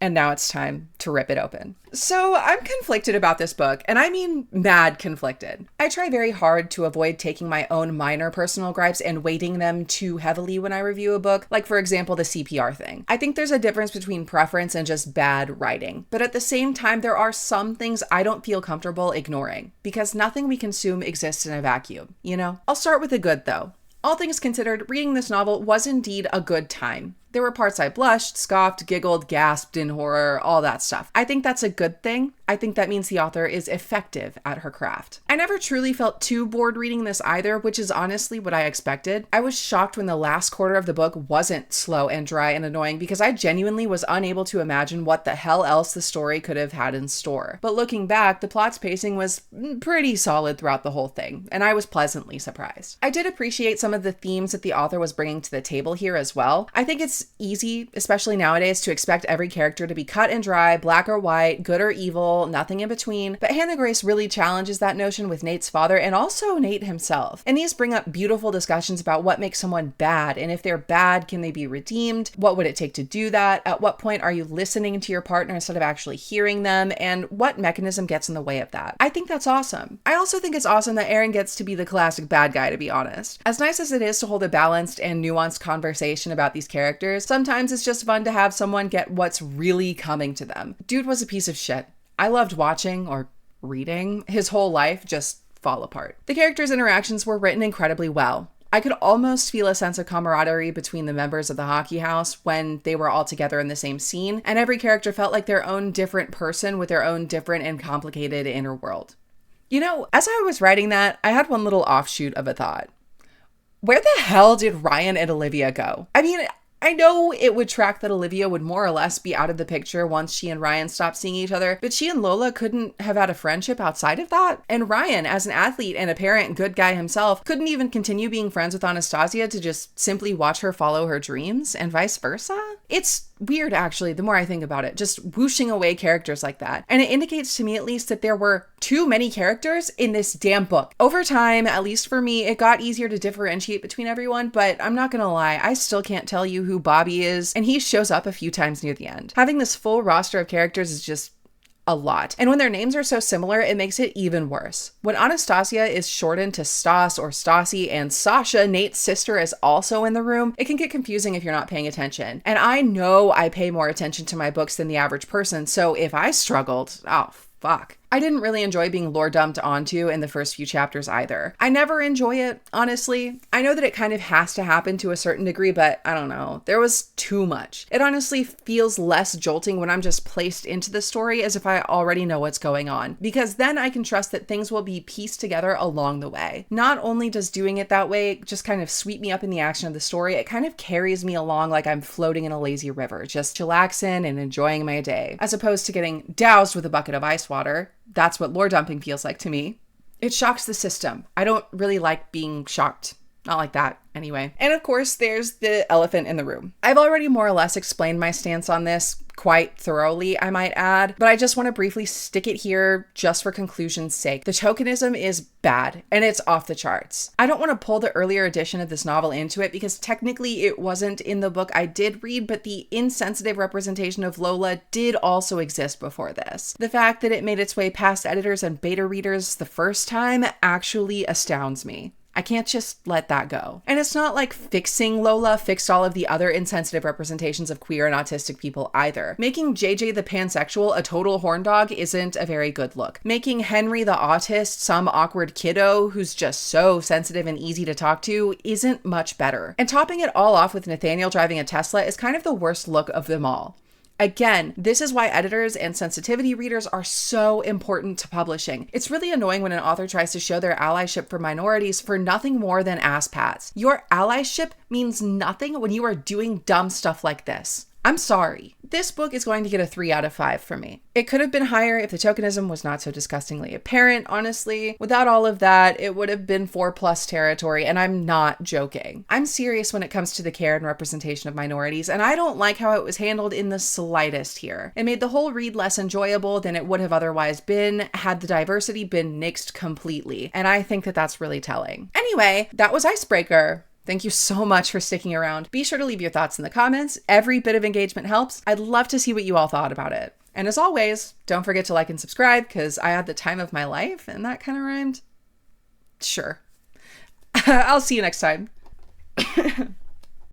S1: And now it's time to rip it open. So I'm conflicted about this book, and I mean mad conflicted. I try very hard to avoid taking my own minor personal gripes and weighting them too heavily when I review a book, like for example, the CPR thing. I think there's a difference between preference and just bad writing. But at the same time, there are some things I don't feel comfortable ignoring, because nothing we consume exists in a vacuum, you know? I'll start with the good though. All things considered, reading this novel was indeed a good time. There were parts I blushed, scoffed, giggled, gasped in horror, all that stuff. I think that's a good thing. I think that means the author is effective at her craft. I never truly felt too bored reading this either, which is honestly what I expected. I was shocked when the last quarter of the book wasn't slow and dry and annoying because I genuinely was unable to imagine what the hell else the story could have had in store. But looking back, the plot's pacing was pretty solid throughout the whole thing, and I was pleasantly surprised. I did appreciate some of the themes that the author was bringing to the table here as well. I think it's easy, especially nowadays, to expect every character to be cut and dry, black or white, good or evil, nothing in between. But Hannah Grace really challenges that notion with Nate's father and also Nate himself. And these bring up beautiful discussions about what makes someone bad, and if they're bad, can they be redeemed? What would it take to do that? At what point are you listening to your partner instead of actually hearing them? And what mechanism gets in the way of that? I think that's awesome. I also think it's awesome that Aaron gets to be the classic bad guy, to be honest. As nice as it is to hold a balanced and nuanced conversation about these characters, sometimes it's just fun to have someone get what's really coming to them. Dude was a piece of shit. I loved watching, or reading, his whole life just fall apart. The characters' interactions were written incredibly well. I could almost feel a sense of camaraderie between the members of the hockey house when they were all together in the same scene, and every character felt like their own different person with their own different and complicated inner world. You know, as I was writing that, I had one little offshoot of a thought. Where the hell did Ryan and Olivia go? I mean, I know it would track that Olivia would more or less be out of the picture once she and Ryan stopped seeing each other, but she and Lola couldn't have had a friendship outside of that. And Ryan, as an athlete and a parent, good guy himself, couldn't even continue being friends with Anastasia to just simply watch her follow her dreams, and vice versa. It's weird, actually, the more I think about it, just whooshing away characters like that. And it indicates to me, at least, that there were too many characters in this damn book. Over time, at least for me, it got easier to differentiate between everyone, but I'm not gonna lie, I still can't tell you who Bobby is, and he shows up a few times near the end. Having this full roster of characters is just a lot. And when their names are so similar, it makes it even worse. When Anastasia is shortened to Stas or Stasi and Sasha, Nate's sister, is also in the room, it can get confusing if you're not paying attention. And I know I pay more attention to my books than the average person, so if I struggled, oh fuck. I didn't really enjoy being lore dumped onto in the first few chapters either. I never enjoy it, honestly. I know that it kind of has to happen to a certain degree, but I don't know. There was too much. It honestly feels less jolting when I'm just placed into the story as if I already know what's going on, because then I can trust that things will be pieced together along the way. Not only does doing it that way just kind of sweep me up in the action of the story, it kind of carries me along like I'm floating in a lazy river, just chillaxing and enjoying my day, as opposed to getting doused with a bucket of ice water. That's what lore dumping feels like to me. It shocks the system. I don't really like being shocked. Not like that, anyway. And of course, there's the elephant in the room. I've already more or less explained my stance on this quite thoroughly, I might add, but I just want to briefly stick it here just for conclusion's sake. The tokenism is bad, and it's off the charts. I don't want to pull the earlier edition of this novel into it because technically it wasn't in the book I did read, but the insensitive representation of Lola did also exist before this. The fact that it made its way past editors and beta readers the first time actually astounds me. I can't just let that go. And it's not like fixing Lola fixed all of the other insensitive representations of queer and autistic people either. Making JJ the pansexual a total horn dog isn't a very good look. Making Henry the autist some awkward kiddo who's just so sensitive and easy to talk to isn't much better. And topping it all off with Nathaniel driving a Tesla is kind of the worst look of them all. Again, this is why editors and sensitivity readers are so important to publishing. It's really annoying when an author tries to show their allyship for minorities for nothing more than ass pats. Your allyship means nothing when you are doing dumb stuff like this. I'm sorry. This book is going to get a 3 out of 5 from me. It could have been higher if the tokenism was not so disgustingly apparent, honestly. Without all of that, it would have been 4+ territory, and I'm not joking. I'm serious when it comes to the care and representation of minorities, and I don't like how it was handled in the slightest here. It made the whole read less enjoyable than it would have otherwise been had the diversity been nixed completely, and I think that that's really telling. Anyway, that was Icebreaker. Thank you so much for sticking around. Be sure to leave your thoughts in the comments. Every bit of engagement helps. I'd love to see what you all thought about it. And as always, don't forget to like and subscribe because I had the time of my life and that kind of rhymed. Sure. I'll see you next time.